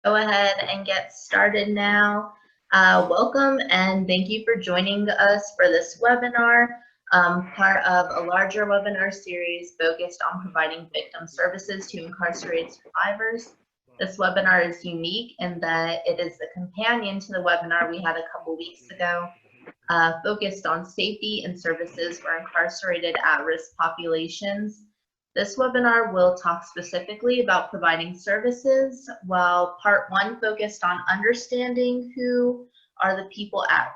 Go ahead and get started now. Welcome and thank you for joining us for this webinar, part of a larger webinar series focused on providing victim services to incarcerated survivors. This webinar is unique in that it is a companion to the webinar we had a couple weeks ago, focused on safety and services for incarcerated at-risk populations. This webinar will talk specifically about providing services, while part one focused on understanding who are the people at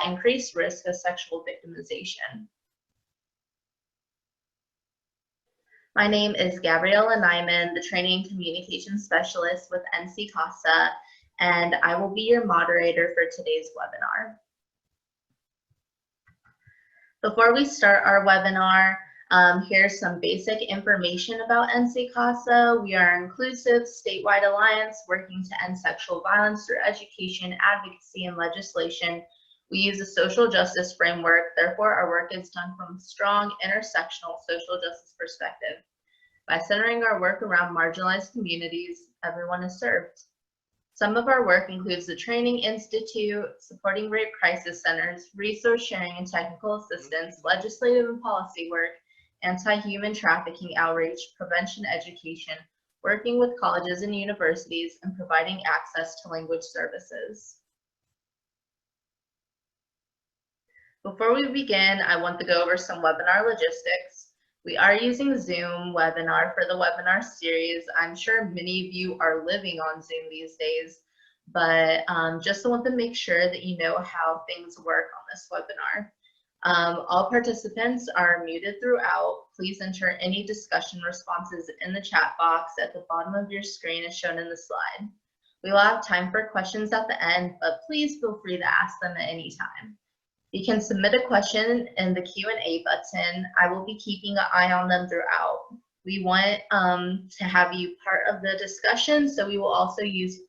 increased risk of sexual victimization. My name is Gabriella Nyman, the Training and Communication Specialist with NC CASA, and I will be your moderator for today's webinar. Before we start our webinar, here's some basic information about NC CASA. We are an inclusive statewide alliance working to end sexual violence through education, advocacy, and legislation. We use a social justice framework, therefore our work is done from a strong intersectional social justice perspective. By centering our work around marginalized communities, everyone is served. Some of our work includes the Training Institute, supporting rape crisis centers, resource sharing and technical assistance, legislative and policy work, anti-human trafficking outreach, prevention education, working with colleges and universities, and providing access to language services. Before we begin, I want to go over some webinar logistics. We are using Zoom webinar for the webinar series. I'm sure many of you are living on Zoom these days, but just want to make sure that you know how things work on this webinar. All participants are muted throughout. Please enter any discussion responses in the chat box at the bottom of your screen as shown in the slide. We will have time for questions at the end, but please feel free to ask them at any time. You can submit a question in the Q&A button. I will be keeping an eye on them throughout. We want to have you part of the discussion, so we will also use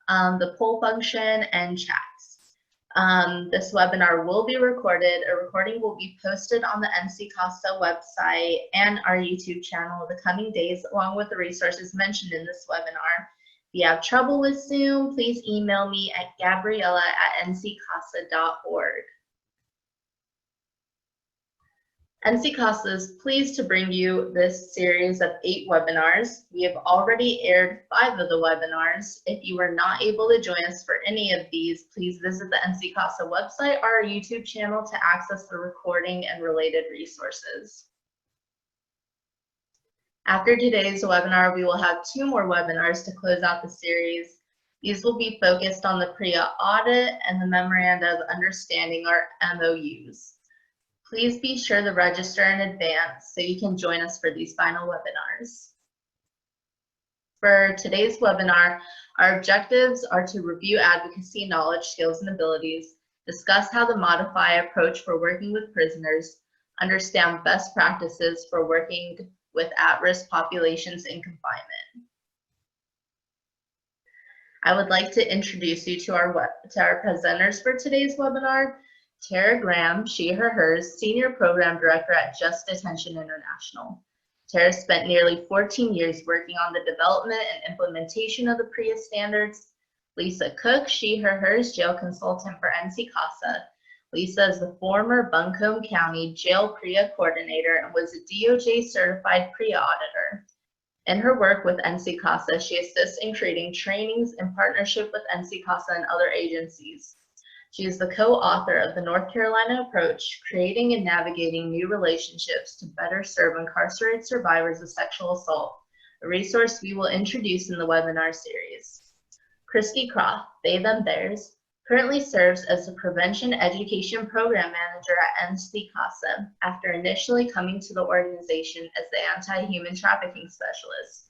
the poll function and chats. This webinar will be recorded. A recording will be posted on the NC CASA website and our YouTube channel in the coming days, along with the resources mentioned in this webinar. If you have trouble with Zoom, please email me at gabriella@nccasa.org. NC CASA is pleased to bring you this series of 8 webinars. We have already aired 5 of the webinars. If you were not able to join us for any of these, please visit the NC CASA website or our YouTube channel to access the recording and related resources. After today's webinar, we will have 2 more webinars to close out the series. These will be focused on the PREA audit and the Memoranda of Understanding, or MOUs. Please be sure to register in advance so you can join us for these final webinars. For today's webinar, our objectives are to review advocacy knowledge, skills, and abilities, discuss how to modify approach for working with prisoners, understand best practices for working with at-risk populations in confinement. I would like to introduce you to our presenters for today's webinar. Tara Graham, she, her, hers, Senior Program Director at Just Detention International. Tara spent nearly 14 years working on the development and implementation of the PREA Standards. Lisa Cook, she, her, hers, Jail Consultant for NC CASA. Lisa is the former Buncombe County Jail PREA Coordinator and was a DOJ Certified PREA Auditor. In her work with NC CASA, she assists in creating trainings in partnership with NC CASA and other agencies. She is the co-author of the North Carolina Approach, Creating and Navigating New Relationships to Better Serve Incarcerated Survivors of Sexual Assault, a resource we will introduce in the webinar series. Christy Croft, They Them Theirs, currently serves as the Prevention Education Program Manager at NC CASA after initially coming to the organization as the Anti-Human Trafficking Specialist.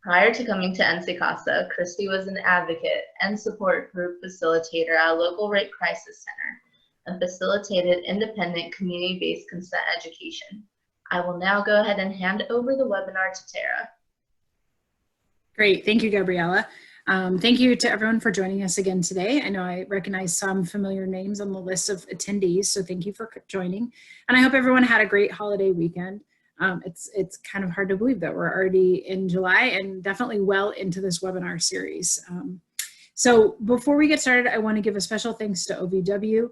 Prior to coming to NC CASA, Christy was an advocate and support group facilitator at a local rape crisis center and facilitated independent community-based consent education. I will now go ahead and hand over the webinar to Tara. Great, thank you, Gabriella. Thank you to everyone for joining us again today. I know I recognize some familiar names on the list of attendees, so thank you for joining. And I hope everyone had a great holiday weekend. It's kind of hard to believe that we're already in July and definitely well into this webinar series. So before we get started, I want to give a special thanks to OVW.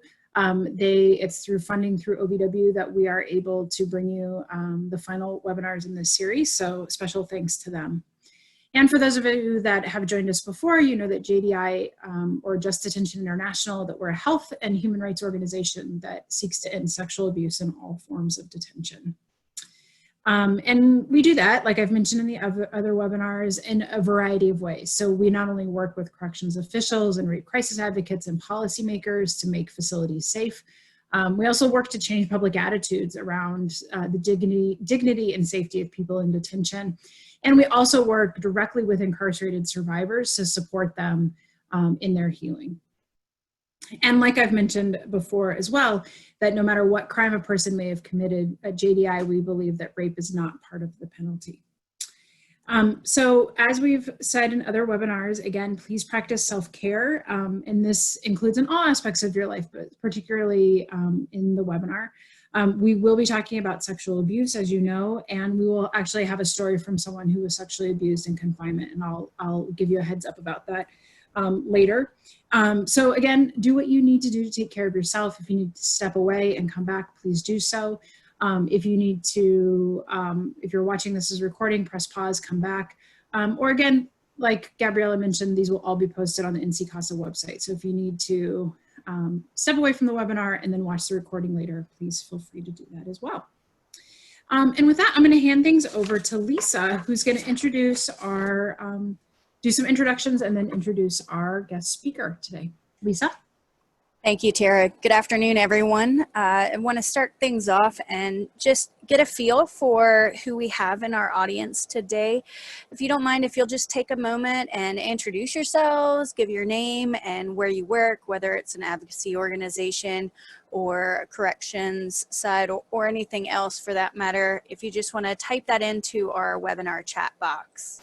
It's through funding through OVW that we are able to bring you the final webinars in this series. So special thanks to them. And for those of you that have joined us before, you know that JDI, or Just Detention International, that we're a health and human rights organization that seeks to end sexual abuse in all forms of detention. And we do that, like I've mentioned in the other webinars, in a variety of ways. So we not only work with corrections officials and rape crisis advocates and policymakers to make facilities safe, we also work to change public attitudes around the dignity and safety of people in detention. And we also work directly with incarcerated survivors to support them in their healing. And like I've mentioned before as well, that no matter what crime a person may have committed, at JDI, we believe that rape is not part of the penalty. So as we've said in other webinars, again, please practice self-care. And this includes in all aspects of your life, but particularly in the webinar. We will be talking about sexual abuse, as you know, and we will actually have a story from someone who was sexually abused in confinement, and I'll give you a heads up about that later. So again, do what you need to do to take care of yourself. If you need to step away and come back, please do so. If you need to, if you're watching this as a recording, press pause, come back. Or again, like Gabriella mentioned, these will all be posted on the NC CASA website. So if you need to step away from the webinar and then watch the recording later, please feel free to do that as well. And with that, I'm going to hand things over to Lisa, who's going to introduce our, do some introductions and then introduce our guest speaker today. Lisa? Thank you, Tara. Good afternoon, everyone. I want to start things off and just get a feel for who we have in our audience today. If you don't mind, if you'll just take a moment and introduce yourselves, give your name and where you work, whether it's an advocacy organization or a corrections side or anything else for that matter, if you just want to type that into our webinar chat box.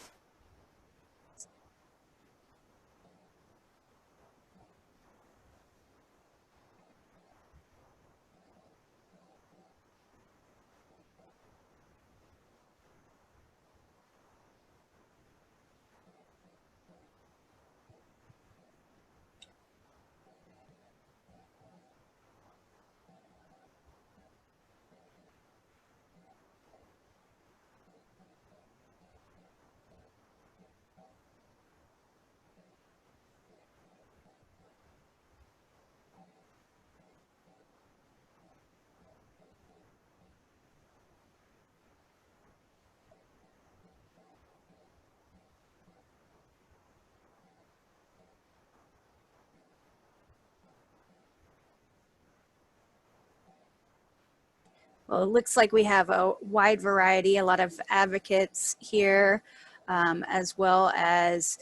Well, it looks like we have a wide variety, a lot of advocates here, as well as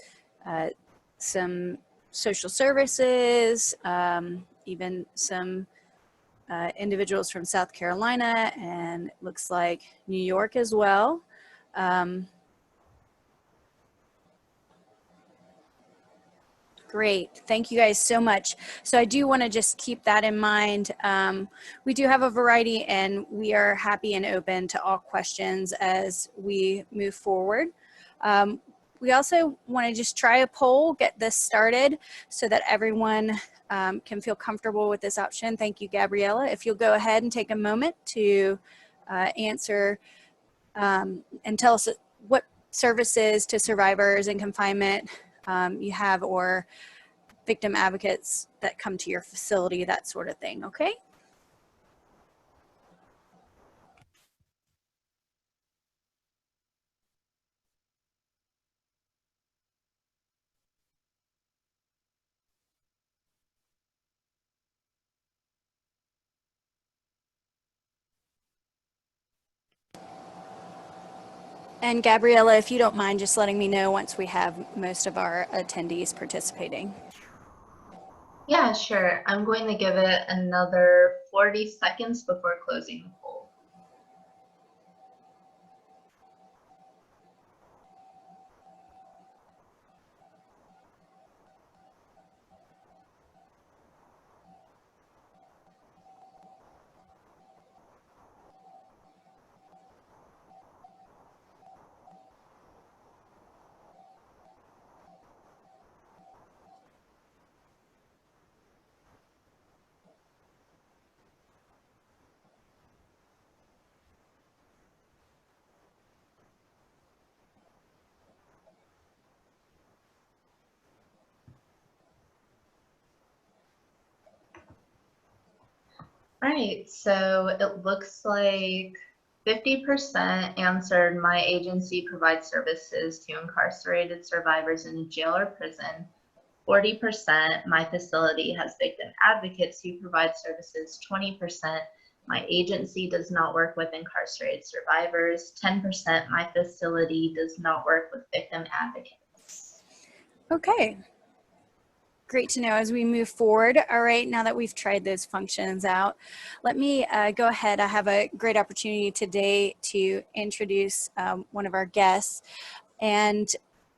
some social services, even some individuals from South Carolina, and it looks like New York as well. Great, thank you guys so much. So I do want to just keep that in mind. We do have a variety and we are happy and open to all questions as we move forward. We also want to just try a poll, get this started so that everyone can feel comfortable with this option. Thank you, Gabriella. If you'll go ahead and take a moment to answer and tell us what services to survivors in confinement you have, or victim advocates that come to your facility, that sort of thing, okay? And Gabriella, if you don't mind just letting me know once we have most of our attendees participating. Yeah, sure. I'm going to give it another 40 seconds before closing the poll. Right, so it looks like 50% answered my agency provides services to incarcerated survivors in jail or prison. 40%, my facility has victim advocates who provide services. 20%, my agency does not work with incarcerated survivors. 10%, my facility does not work with victim advocates. Okay. Great to know as we move forward. All right, now that we've tried those functions out, let me go ahead. I have a great opportunity today to introduce one of our guests, and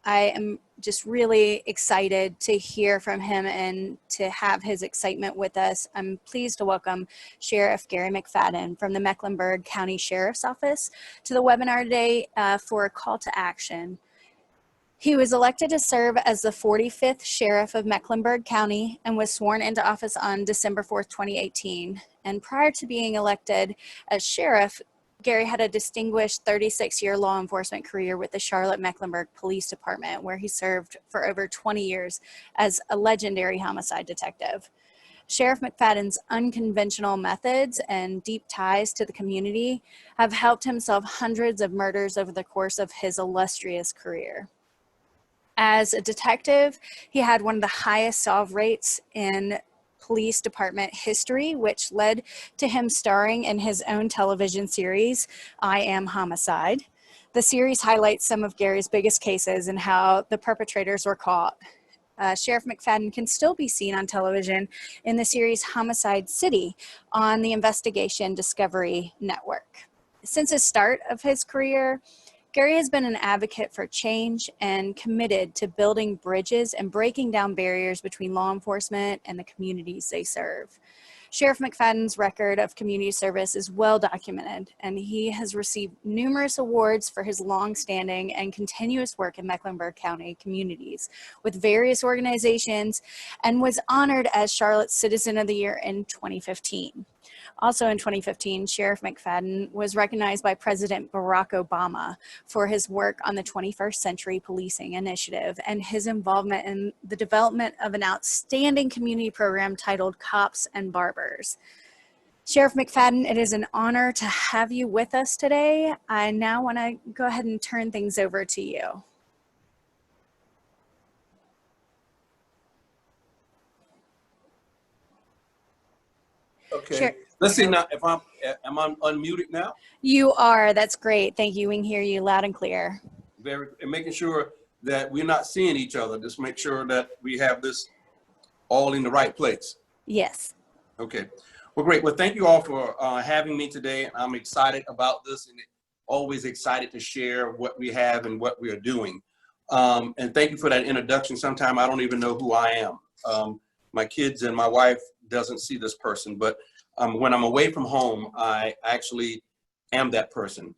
I am just really excited to hear from him and to have his excitement with us. I'm pleased to welcome Sheriff Gary McFadden from the Mecklenburg County Sheriff's Office to the webinar today for a call to action. He was elected to serve as the 45th Sheriff of Mecklenburg County and was sworn into office on December 4th, 2018. And prior to being elected as Sheriff, Gary had a distinguished 36-year law enforcement career with the Charlotte-Mecklenburg Police Department, where he served for over 20 years as a legendary homicide detective. Sheriff McFadden's unconventional methods and deep ties to the community have helped him solve hundreds of murders over the course of his illustrious career. As a detective, he had one of the highest solve rates in police department history, which led to him starring in his own television series, I Am Homicide. The series highlights some of Gary's biggest cases and how the perpetrators were caught. Sheriff McFadden can still be seen on television in the series Homicide City on the Investigation Discovery Network. Since the start of his career, Gary has been an advocate for change and committed to building bridges and breaking down barriers between law enforcement and the communities they serve. Sheriff McFadden's record of community service is well documented, and he has received numerous awards for his longstanding and continuous work in Mecklenburg County communities with various organizations, and was honored as Charlotte's Citizen of the Year in 2015. Also in 2015, Sheriff McFadden was recognized by President Barack Obama for his work on the 21st Century Policing Initiative and his involvement in the development of an outstanding community program titled Cops and Barbers. Sheriff McFadden, it is an honor to have you with us today. I now want to go ahead and turn things over to you. Okay. Sure. Let's see now if am I unmuted now? You are. That's great. Thank you. We can hear you loud and clear. And making sure that we're not seeing each other. Just make sure that we have this all in the right place. Yes. Okay. Well, great. Well, thank you all for having me today. I'm excited about this and always excited to share what we have and what we are doing. And thank you for that introduction. Sometimes I don't even know who I am. My kids and my wife doesn't see this person, but when I'm away from home, I actually am that person.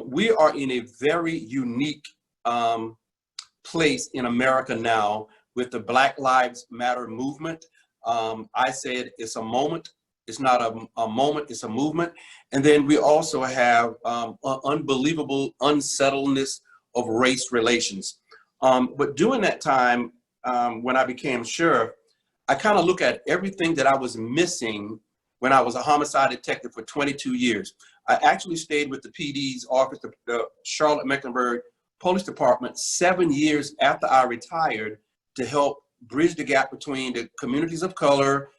We are in a very unique place in America now with the Black Lives Matter movement. I said it's a moment. It's not a moment, it's a movement. And then we also have unbelievable unsettledness of race relations. But during that time, when I became sheriff, I kind of look at everything that I was missing when I was a homicide detective for 22 years. I actually stayed with the PD's office, the Charlotte-Mecklenburg Police Department, 7 years after I retired to help bridge the gap between the communities of color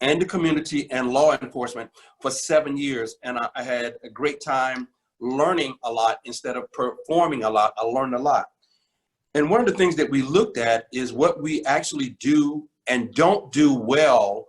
and the community and law enforcement for 7 years. And I had a great time learning a lot instead of performing a lot. I learned a lot. And one of the things that we looked at is what we actually do and don't do well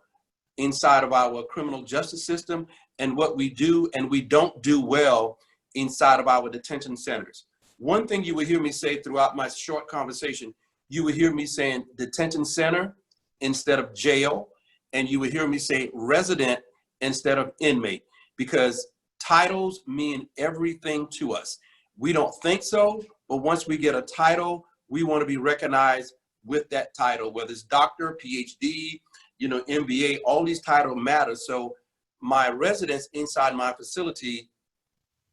inside of our criminal justice system, and what we do and we don't do well inside of our detention centers. One thing you will hear me say throughout my short conversation, you will hear me saying detention center instead of jail, and you will hear me say resident instead of inmate, because titles mean everything to us. We don't think so, but once we get a title, we want to be recognized with that title, whether it's doctor, PhD, MBA, all these titles matter. So my residence inside my facility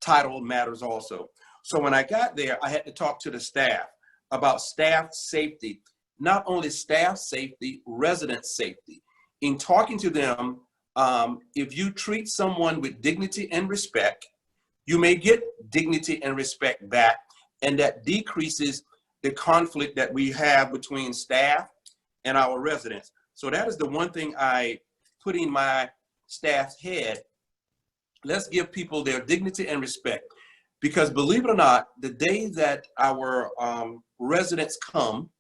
title matters also. So when I got there, I had to talk to the staff about staff safety, not only staff safety, resident safety. In talking to them if you treat someone with dignity and respect, you may get dignity and respect back, and that decreases the conflict that we have between staff and our residents. So that is the one thing I put in my staff's head. Let's give people their dignity and respect. Because believe it or not, the day that our residents come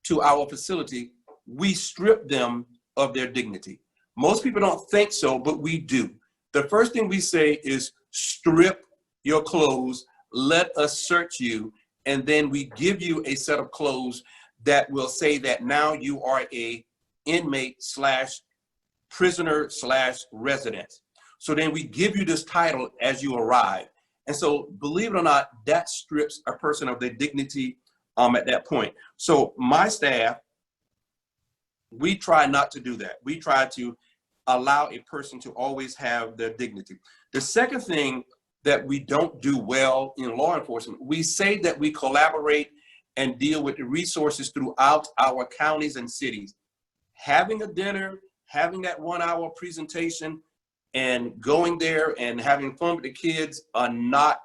to our facility, we strip them of their dignity. Most people don't think so, but we do. The first thing we say is strip your clothes, let us search you, and then we give you a set of clothes that will say that now you are a inmate / prisoner / resident. So then we give you this title as you arrive. And so believe it or not, that strips a person of their dignity at that point. So my staff, we try not to do that. We try to allow a person to always have their dignity. The second thing that we don't do well in law enforcement, we say that we collaborate and deal with the resources throughout our counties and cities. Having a dinner, having that 1 hour presentation, and going there and having fun with the kids are not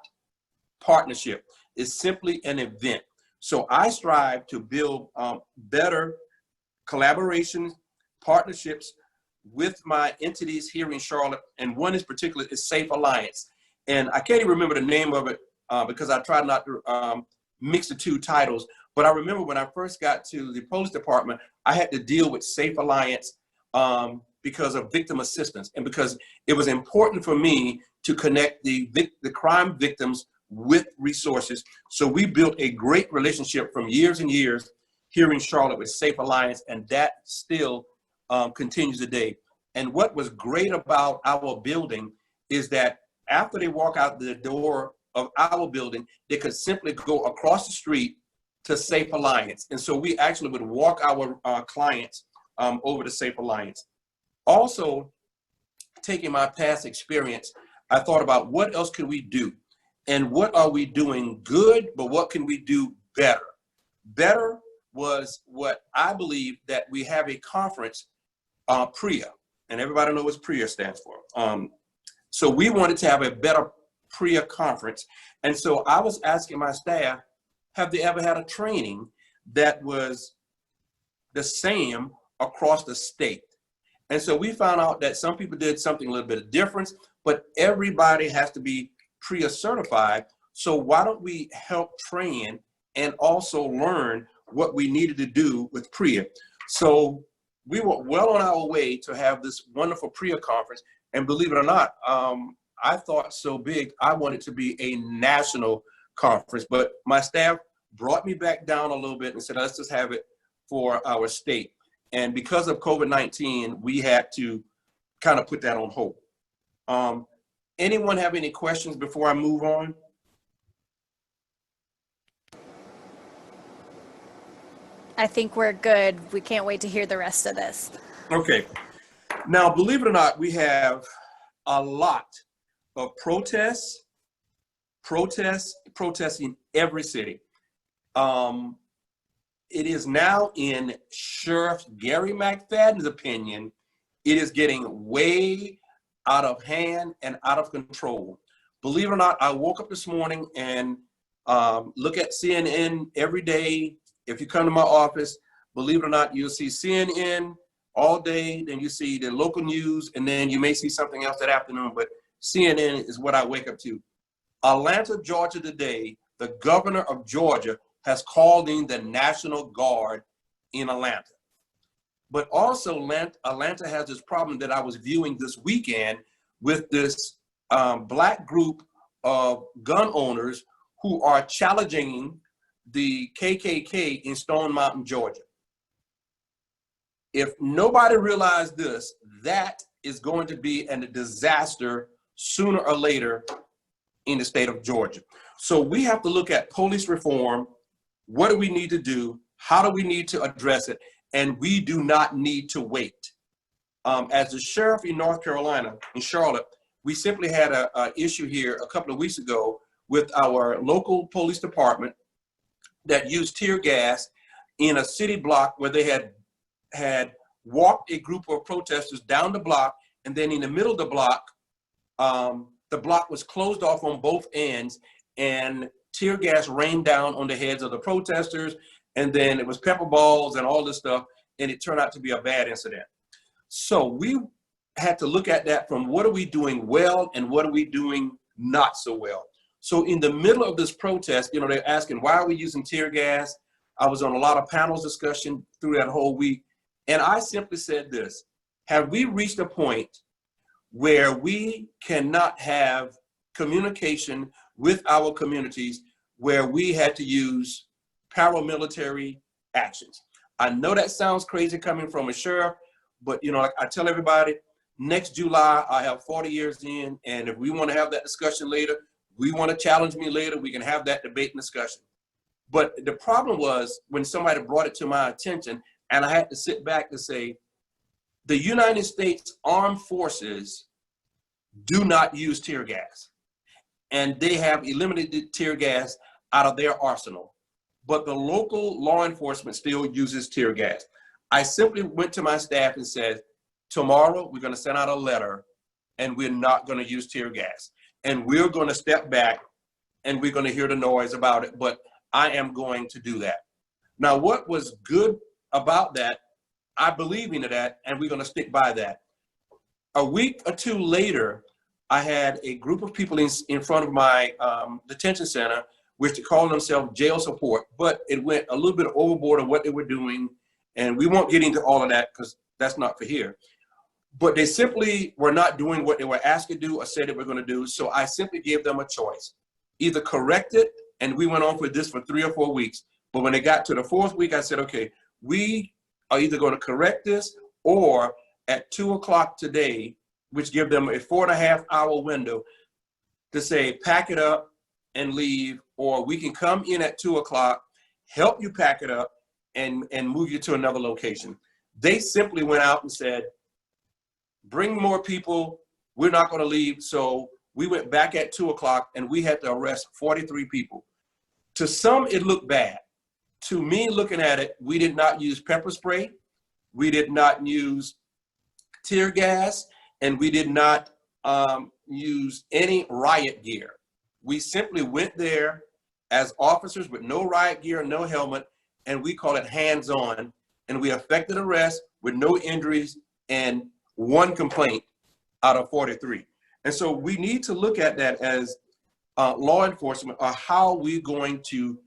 partnership. It's simply an event. So I strive to build better collaborations, partnerships with my entities here in Charlotte. And one in particular is Safe Alliance. And I can't even remember the name of it because I tried not to mix the two titles. But I remember when I first got to the police department, I had to deal with Safe Alliance because of victim assistance and because it was important for me to connect the crime victims with resources. So we built a great relationship from years and years here in Charlotte with Safe Alliance, and that still continues today. And what was great about our building is that after they walk out the door of our building, they could simply go across the street to Safe Alliance. And so we actually would walk our clients over to Safe Alliance. Also, taking my past experience, I thought about what else can we do? And what are we doing good, but what can we do better? Better was what I believe that we have a conference, PREA, and everybody knows what PREA stands for. So we wanted to have a better PREA conference. And so I was asking my staff, have they ever had a training that was the same across the state? And so we found out that some people did something a little bit of difference, but everybody has to be PREA certified. So why don't we help train and also learn what we needed to do with PREA? So we were well on our way to have this wonderful PREA conference. And believe it or not, I thought so big, I wanted to be a national conference, but my staff brought me back down a little bit and said, let's just have it for our state. And because of COVID-19, we had to kind of put that on hold. Anyone have any questions before I move on? I think we're good. We can't wait to hear the rest of this. Okay. Now, believe it or not, we have a lot of protests in every city. It is now, in Sheriff Gary McFadden's opinion, it is getting way out of hand and out of control. Believe it or not, I woke up this morning and look at CNN every day. If you come to my office, believe it or not, you'll see CNN all day, then you see the local news, and then you may see something else that afternoon, but CNN is what I wake up to. Atlanta, Georgia today, the governor of Georgia has called in the National Guard in Atlanta. But also Atlanta has this problem that I was viewing this weekend with this Black group of gun owners who are challenging the KKK in Stone Mountain, Georgia. If nobody realized this, that is going to be a disaster sooner or later in the state of Georgia. So we have to look at police reform. What do we need to do? How do we need to address it? And we do not need to wait. As the sheriff in North Carolina, in Charlotte, we simply had an issue here a couple of weeks ago with our local police department that used tear gas in a city block where they had walked a group of protesters down the block and then in the middle of the block was closed off on both ends, and tear gas rained down on the heads of the protesters, and then it was pepper balls and all this stuff, and it turned out to be a bad incident. So we had to look at that from what are we doing well and what are we doing not so well. So in the middle of this protest, you know, they're asking, why are we using tear gas? I was on a lot of panels discussion through that whole week. And I simply said this: have we reached a point where we cannot have communication with our communities where we had to use paramilitary actions? I know that sounds crazy coming from a sheriff, but you know, like I tell everybody, next July, I have 40 years in, and if we want to have that discussion later, we want to challenge me later, we can have that debate and discussion. But the problem was when somebody brought it to my attention, and I had to sit back and say, the United States Armed Forces do not use tear gas, and they have eliminated tear gas out of their arsenal. But the local law enforcement still uses tear gas. I simply went to my staff and said, tomorrow we're going to send out a letter and we're not going to use tear gas. And we're going to step back and we're going to hear the noise about it, but I am going to do that. Now, what was good about that, I believe in that, and we're going to stick by that. A week or two later, I had a group of people in front of my detention center, which they call themselves jail support, but it went a little bit overboard of what they were doing. And we won't get into all of that because that's not for here. But they simply were not doing what they were asked to do or said they were going to do. So I simply gave them a choice: either correct it, and we went on for this for 3 or 4 weeks. But when they got to the 4th week, I said, okay, we are either going to correct this, or at 2 o'clock today, which give them a 4.5-hour window to say, pack it up and leave, or we can come in at 2 o'clock, help you pack it up, and move you to another location. They simply went out and said, bring more people, we're not going to leave. So we went back at 2 o'clock and we had to arrest 43 people. To some, it looked bad. To me, looking at it, we did not use pepper spray, we did not use tear gas, and we did not use any riot gear. We simply went there as officers with no riot gear, no helmet, and we call it hands-on, and we effected arrest with no injuries and 1 complaint out of 43. And so we need to look at that as law enforcement, or how we're going to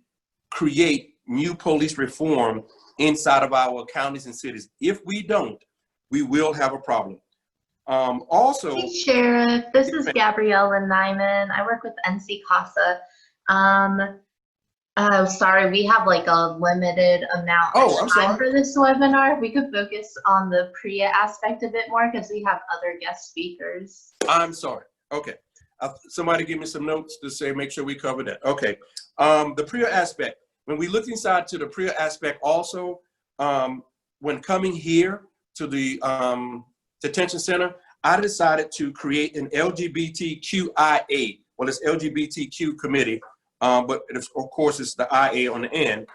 create new police reform inside of our counties and cities. If we don't, we will have a problem. Also, Hey, Sheriff, this is Gabriella Nyman. I work with NC CASA. Oh, sorry, we have like a limited amount of time for this webinar. We could focus on the PREA aspect a bit more because we have other guest speakers. I'm sorry. Okay. Somebody give me some notes to say, make sure we cover that. Okay. The PREA aspect. When we look inside to the PREA aspect also, when coming here to the detention center, I decided to create an LGBTQIA. Well, it's LGBTQ committee. But of course it's the IA on the end,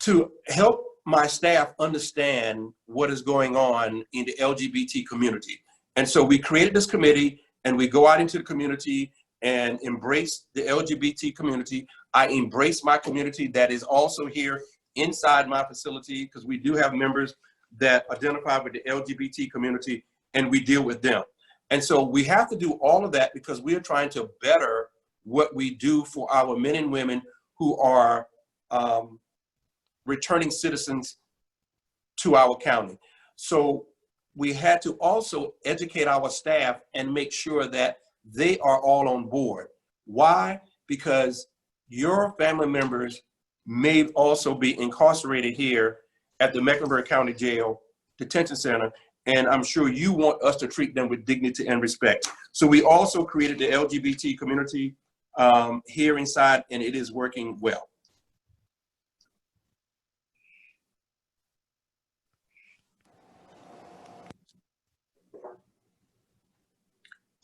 to help my staff understand what is going on in the LGBT community. And so we created this committee, and we go out into the community and embrace the LGBT community. I embrace my community that is also here inside my facility, because we do have members that identify with the LGBT community, and we deal with them. And so we have to do all of that because we are trying to better what we do for our men and women who are returning citizens to our county. So we had to also educate our staff and make sure that they are all on board. Why? Because your family members may also be incarcerated here at the Mecklenburg County Jail Detention Center, and I'm sure you want us to treat them with dignity and respect. So we also created the LGBT community here inside, and it is working well.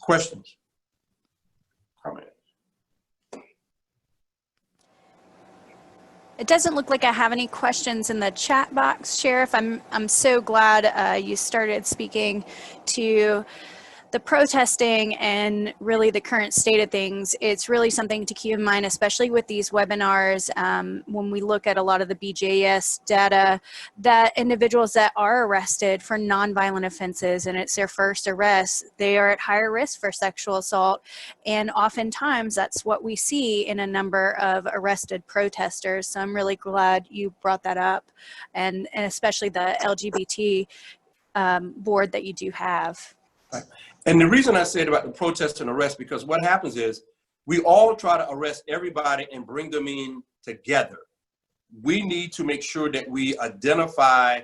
Questions? Comments? It doesn't look like I have any questions in the chat box, Sheriff. I'm so glad you started speaking to the protesting and really the current state of things. It's really something to keep in mind, especially with these webinars. When we look at a lot of the BJS data, that individuals that are arrested for nonviolent offenses and it's their first arrest, they are at higher risk for sexual assault. And oftentimes that's what we see in a number of arrested protesters. So I'm really glad you brought that up, and especially the LGBT board that you do have. Right. And the reason I said about the protest and arrest, because what happens is we all try to arrest everybody and bring them in together. We need to make sure that we identify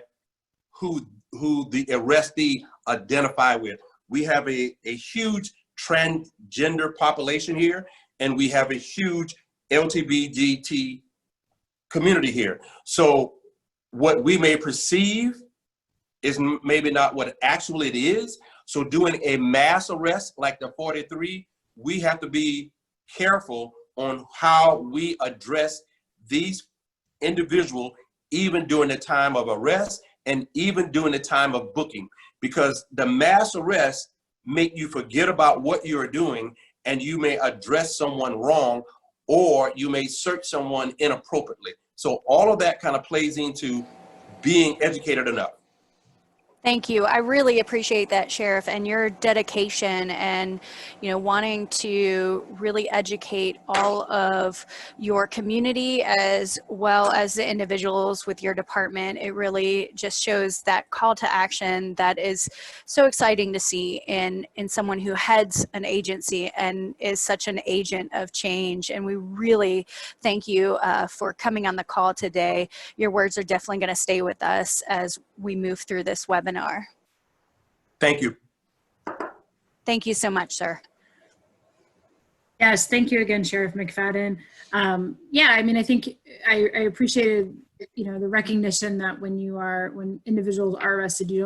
who the arrestee identify with. We have a huge transgender population here, and we have a huge LGBT community here. So what we may perceive is maybe not what actually it is. So doing a mass arrest like the 43, we have to be careful on how we address these individuals, even during the time of arrest and even during the time of booking, because the mass arrests make you forget about what you're doing, and you may address someone wrong, or you may search someone inappropriately. So all of that kind of plays into being educated enough. Thank you. I really appreciate that, Sheriff, and your dedication and, wanting to really educate all of your community as well as the individuals with your department. It really just shows that call to action that is so exciting to see in someone who heads an agency and is such an agent of change. And we really thank you for coming on the call today. Your words are definitely going to stay with us as we move through this webinar. Thank you. Thank you so much, sir. Yes, thank you again, Sheriff McFadden. Yeah, I mean, I think I appreciated, the recognition that when individuals are arrested, you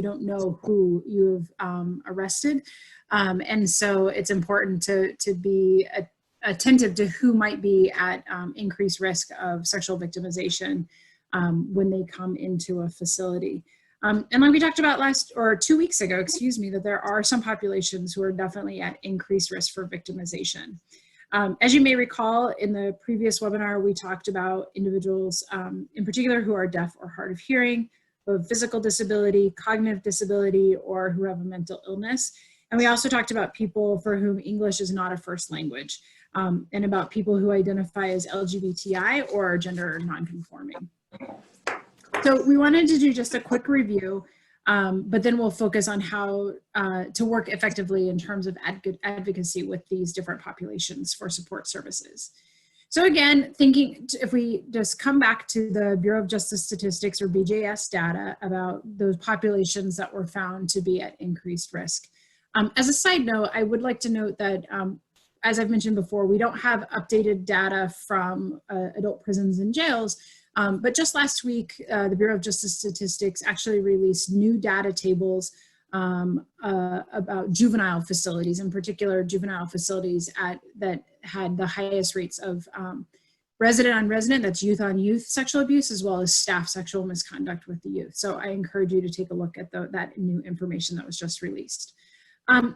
don't know who you have arrested, and so it's important to be attentive to who might be at increased risk of sexual victimization when they come into a facility. And like we talked about 2 weeks ago, that there are some populations who are definitely at increased risk for victimization. As you may recall, in the previous webinar, we talked about individuals in particular who are deaf or hard of hearing, who have physical disability, cognitive disability, or who have a mental illness. And we also talked about people for whom English is not a first language, and about people who identify as LGBTI or gender nonconforming. So we wanted to do just a quick review, but then we'll focus on how to work effectively in terms of advocacy with these different populations for support services. So again, if we just come back to the Bureau of Justice Statistics, or BJS data, about those populations that were found to be at increased risk. As a side note, I would like to note that, as I've mentioned before, we don't have updated data from adult prisons and jails. But just last week, the Bureau of Justice Statistics actually released new data tables about juvenile facilities, in particular juvenile facilities that had the highest rates of resident on resident, that's youth on youth sexual abuse, as well as staff sexual misconduct with the youth. So I encourage you to take a look at that new information that was just released.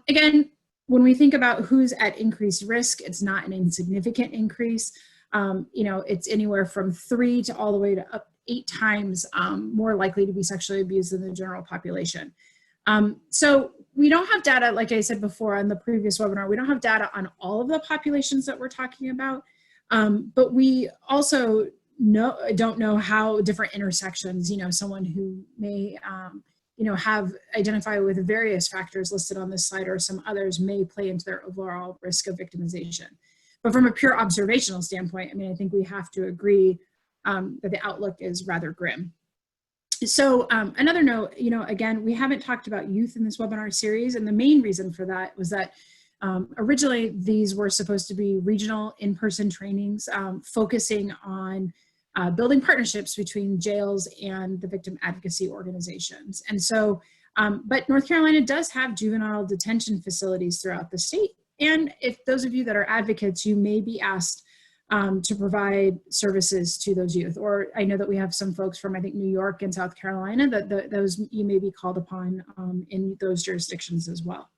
Again, when we think about who's at increased risk, it's not an insignificant increase. It's anywhere from 3 to all the way to up 8 times more likely to be sexually abused than the general population. So we don't have data, like I said before on the previous webinar, we don't have data on all of the populations that we're talking about, but we also don't know how different intersections, someone who may, have identified with various factors listed on this slide or some others may play into their overall risk of victimization. But from a pure observational standpoint, I think we have to agree that the outlook is rather grim. So another note, again, we haven't talked about youth in this webinar series, and the main reason for that was that originally these were supposed to be regional in-person trainings focusing on building partnerships between jails and the victim advocacy organizations. And so, but North Carolina does have juvenile detention facilities throughout the state. And if those of you that are advocates, you may be asked to provide services to those youth. Or I know that we have some folks from, I think, New York and South Carolina, that those you may be called upon in those jurisdictions as well.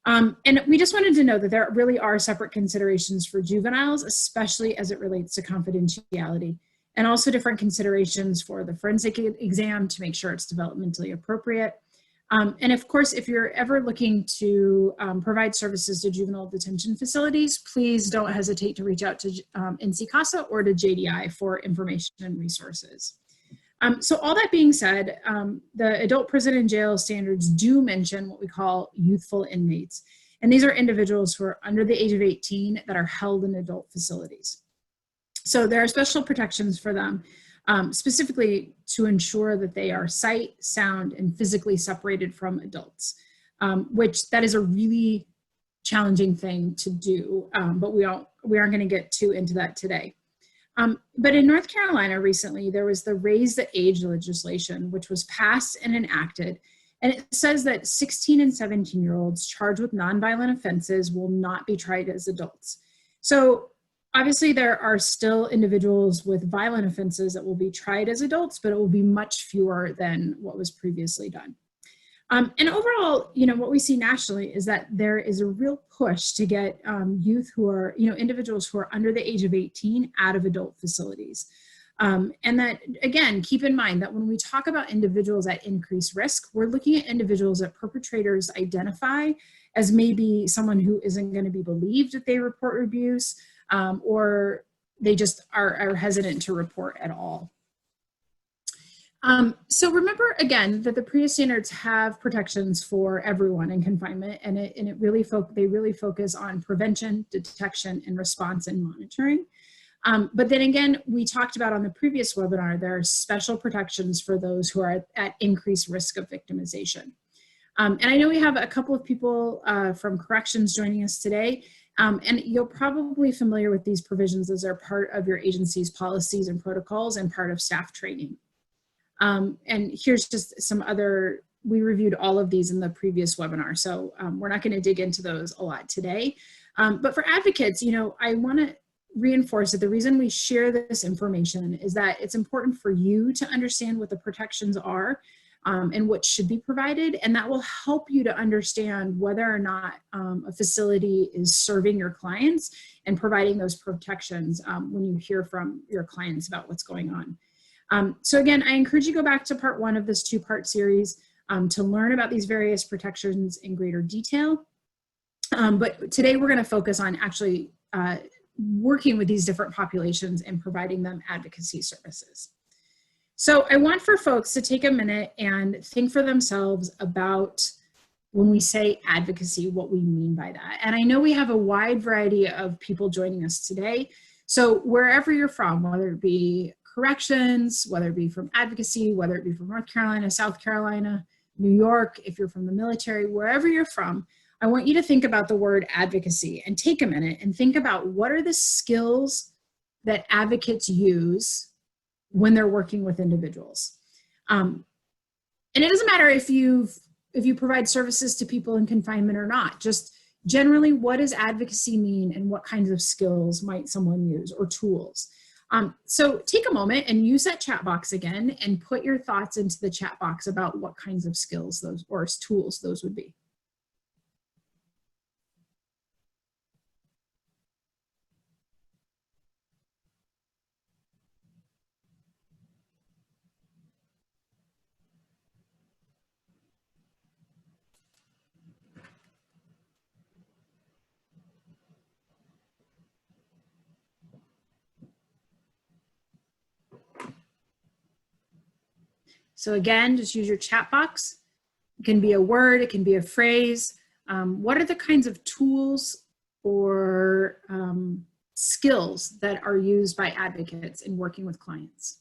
And we just wanted to know that there really are separate considerations for juveniles, especially as it relates to confidentiality, and also different considerations for the forensic exam to make sure it's developmentally appropriate. And of course, if you're ever looking to provide services to juvenile detention facilities, please don't hesitate to reach out to NC CASA or to JDI for information and resources. So all that being said, the adult prison and jail standards do mention what we call youthful inmates. And these are individuals who are under the age of 18 that are held in adult facilities. So there are special protections for them, specifically to ensure that they are sight, sound, and physically separated from adults, which that is a really challenging thing to do, but we aren't going to get too into that today. But in North Carolina recently, there was the Raise the Age legislation, which was passed and enacted. And it says that 16 and 17-year-olds charged with nonviolent offenses will not be tried as adults. So obviously there are still individuals with violent offenses that will be tried as adults, but it will be much fewer than what was previously done. And overall, what we see nationally is that there is a real push to get youth who are, individuals who are under the age of 18 out of adult facilities. And that, again, keep in mind that when we talk about individuals at increased risk, we're looking at individuals that perpetrators identify as maybe someone who isn't going to be believed if they report abuse, or they just are hesitant to report at all. So remember again that the PREA standards have protections for everyone in confinement, and they really focus on prevention, detection, and response and monitoring. But then again, we talked about on the previous webinar, there are special protections for those who are at increased risk of victimization. And I know we have a couple of people from corrections joining us today, and you're probably familiar with these provisions as they're part of your agency's policies and protocols and part of staff training. And here's just some other, we reviewed all of these in the previous webinar, so we're not going to dig into those a lot today. But for advocates, I want to reinforce that the reason we share this information is that it's important for you to understand what the protections are and what should be provided, and that will help you to understand whether or not a facility is serving your clients and providing those protections when you hear from your clients about what's going on. So again, I encourage you to go back to part 1 of this 2-part series to learn about these various protections in greater detail. But today we're going to focus on actually working with these different populations and providing them advocacy services. So I want for folks to take a minute and think for themselves about when we say advocacy, what we mean by that. And I know we have a wide variety of people joining us today. So wherever you're from, whether it be corrections, whether it be from advocacy, whether it be from North Carolina, South Carolina, New York, if you're from the military, wherever you're from, I want you to think about the word advocacy and take a minute and think about what are the skills that advocates use when they're working with individuals. And it doesn't matter if you provide services to people in confinement or not, just generally what does advocacy mean and what kinds of skills might someone use or tools? So take a moment and use that chat box again and put your thoughts into the chat box about what kinds of skills those or tools those would be. So again, just use your chat box. It can be a word, it can be a phrase. What are the kinds of tools or skills that are used by advocates in working with clients?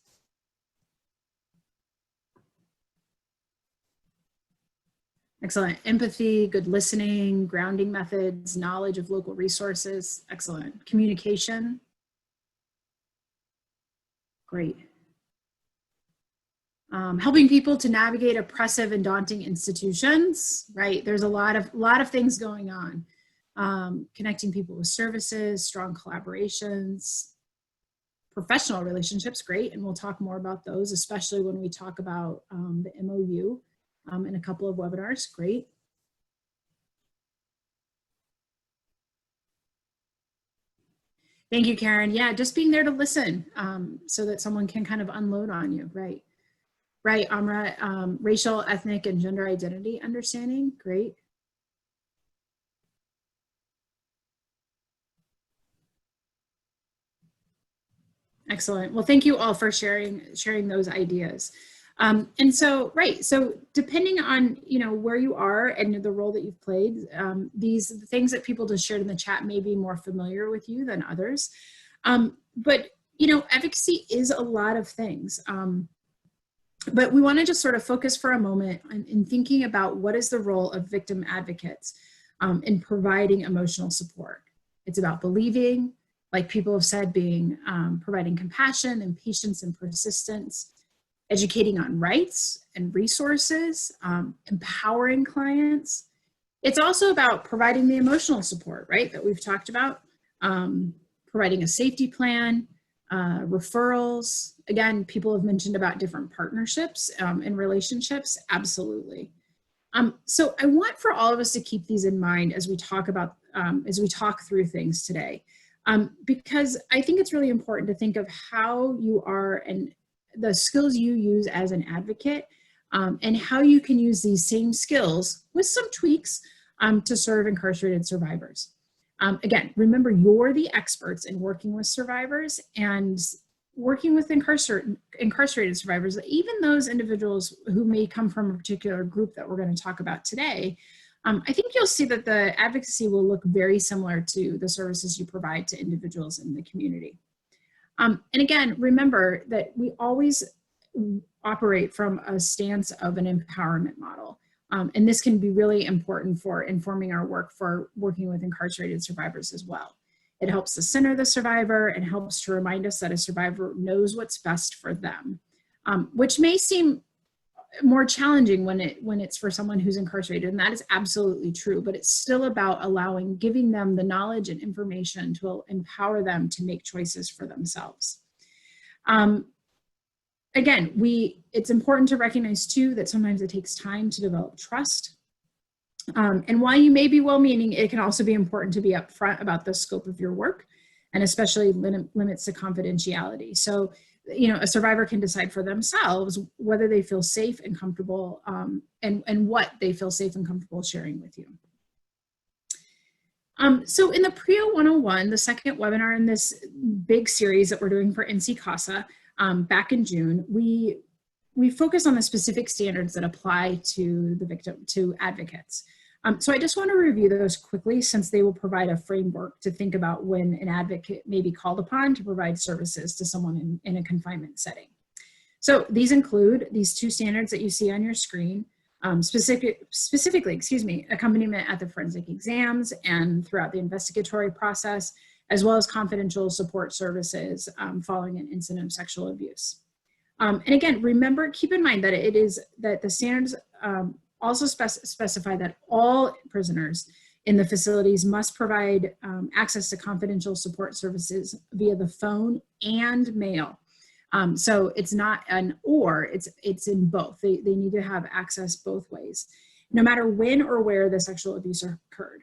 Excellent. Empathy, good listening, grounding methods, knowledge of local resources. Excellent. Communication. Great. Helping people to navigate oppressive and daunting institutions, right? There's a lot of things going on. connecting people with services, strong collaborations, professional relationships, great, and we'll talk more about those, especially when we talk about the MOU in a couple of webinars, great. Thank you, Karen. Yeah, just being there to listen so that someone can kind of unload on you, right? Right, Amra, racial, ethnic, and gender identity understanding, great. Excellent. Well, thank you all for sharing those ideas. And so, right, so depending on, where you are and the role that you've played, these things that people just shared in the chat may be more familiar with you than others. But, advocacy is a lot of things. But we want to just sort of focus for a moment in thinking about what is the role of victim advocates in providing emotional support. It's about believing, like people have said, providing compassion and patience and persistence, educating on rights and resources, empowering clients. It's also about providing the emotional support, right, that we've talked about, providing a safety plan, referrals. Again, people have mentioned about different partnerships and relationships, absolutely. So I want for all of us to keep these in mind as we talk about, as we talk through things today. Because I think it's really important to think of how you are and the skills you use as an advocate and how you can use these same skills with some tweaks to serve incarcerated survivors. Again, remember, you're the experts in working with survivors and working with incarcerated survivors, even those individuals who may come from a particular group that we're going to talk about today. I think you'll see that the advocacy will look very similar to the services you provide to individuals in the community. And again, remember that we always operate from a stance of an empowerment model. And this can be really important for informing our work for working with incarcerated survivors as well. It helps to center the survivor and helps to remind us that a survivor knows what's best for them, which may seem more challenging when it's for someone who's incarcerated, and that is absolutely true, but it's still about giving them the knowledge and information to empower them to make choices for themselves. Again, it's important to recognize too that sometimes it takes time to develop trust. And while you may be well-meaning, it can also be important to be upfront about the scope of your work and especially limits to confidentiality. So, a survivor can decide for themselves whether they feel safe and comfortable and what they feel safe and comfortable sharing with you. So in the PREA 101, the second webinar in this big series that we're doing for NC CASA back in June, we focus on the specific standards that apply to advocates. So I just want to review those quickly since they will provide a framework to think about when an advocate may be called upon to provide services to someone in a confinement setting. So these include these two standards that you see on your screen, specifically, accompaniment at the forensic exams and throughout the investigatory process, as well as confidential support services following an incident of sexual abuse. And again, keep in mind that the standards also specify that all prisoners in the facilities must provide access to confidential support services via the phone and mail. So it's not an or, it's in both. They need to have access both ways, no matter when or where the sexual abuse occurred.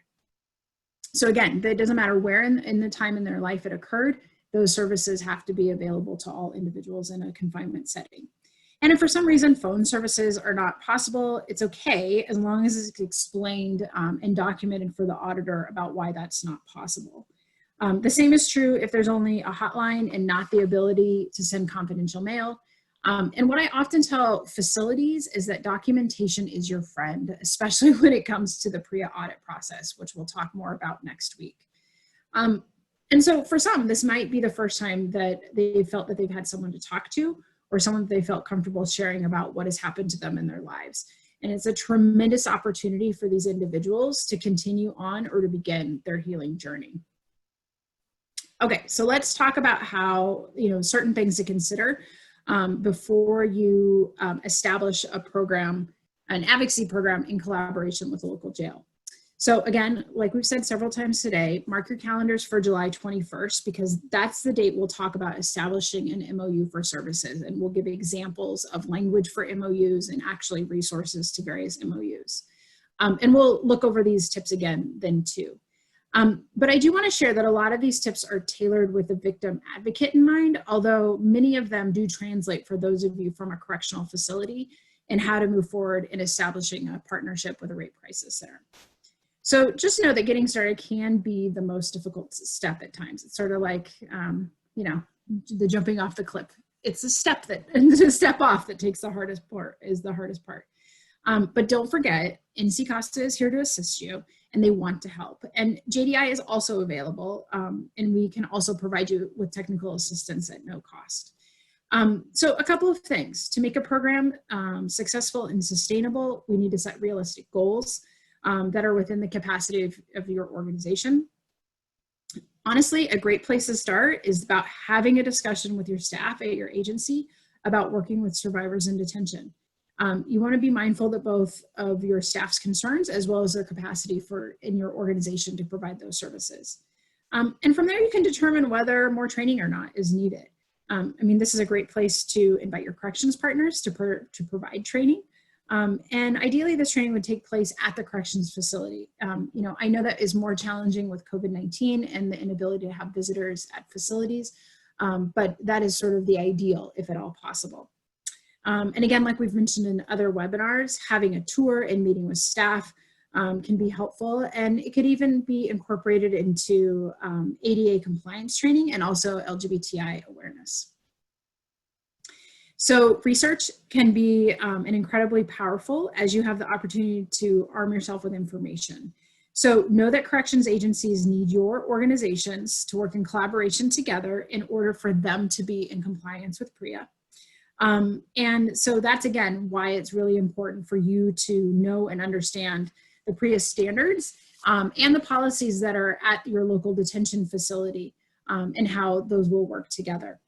So again, it doesn't matter where in the time in their life it occurred, those services have to be available to all individuals in a confinement setting. And if for some reason phone services are not possible, it's okay as long as it's explained and documented for the auditor about why that's not possible. The same is true if there's only a hotline and not the ability to send confidential mail. And what I often tell facilities is that documentation is your friend, especially when it comes to the PREA audit process, which we'll talk more about next week. And so for some, this might be the first time that they felt that they've had someone to talk to or someone that they felt comfortable sharing about what has happened to them in their lives. And it's a tremendous opportunity for these individuals to continue on or to begin their healing journey. Okay, so let's talk about how, certain things to consider before you establish a program, an advocacy program in collaboration with a local jail. So again, like we've said several times today, mark your calendars for July 21st, because that's the date we'll talk about establishing an MOU for services, and we'll give examples of language for MOUs and actually resources to various MOUs. And we'll look over these tips again then too. But I do want to share that a lot of these tips are tailored with the victim advocate in mind, although many of them do translate for those of you from a correctional facility and how to move forward in establishing a partnership with a rape crisis center. So just know that getting started can be the most difficult step at times. It's sort of like, you know, the jumping off the cliff. It's a step off that takes the hardest part, is the hardest part. But don't forget, NC Costa is here to assist you, and they want to help. And JDI is also available, and we can also provide you with technical assistance at no cost. So a couple of things. To make a program successful and sustainable, we need to set realistic goals that are within the capacity of your organization. Honestly, a great place to start is about having a discussion with your staff at your agency about working with survivors in detention. You want to be mindful that both of your staff's concerns as well as their capacity in your organization to provide those services. And from there, you can determine whether more training or not is needed. I mean, this is a great place to invite your corrections partners to provide training. And ideally, this training would take place at the corrections facility. You know, I know that is more challenging with COVID-19 and the inability to have visitors at facilities, but that is sort of the ideal, if at all possible. And again, like we've mentioned in other webinars, having a tour and meeting with staff can be helpful, and it could even be incorporated into ADA compliance training and also LGBTI awareness. So research can be an incredibly powerful, as you have the opportunity to arm yourself with information. So know that corrections agencies need your organizations to work in collaboration together in order for them to be in compliance with PREA. And so that's, again, why it's really important for you to know and understand the PREA standards and the policies that are at your local detention facility and how those will work together.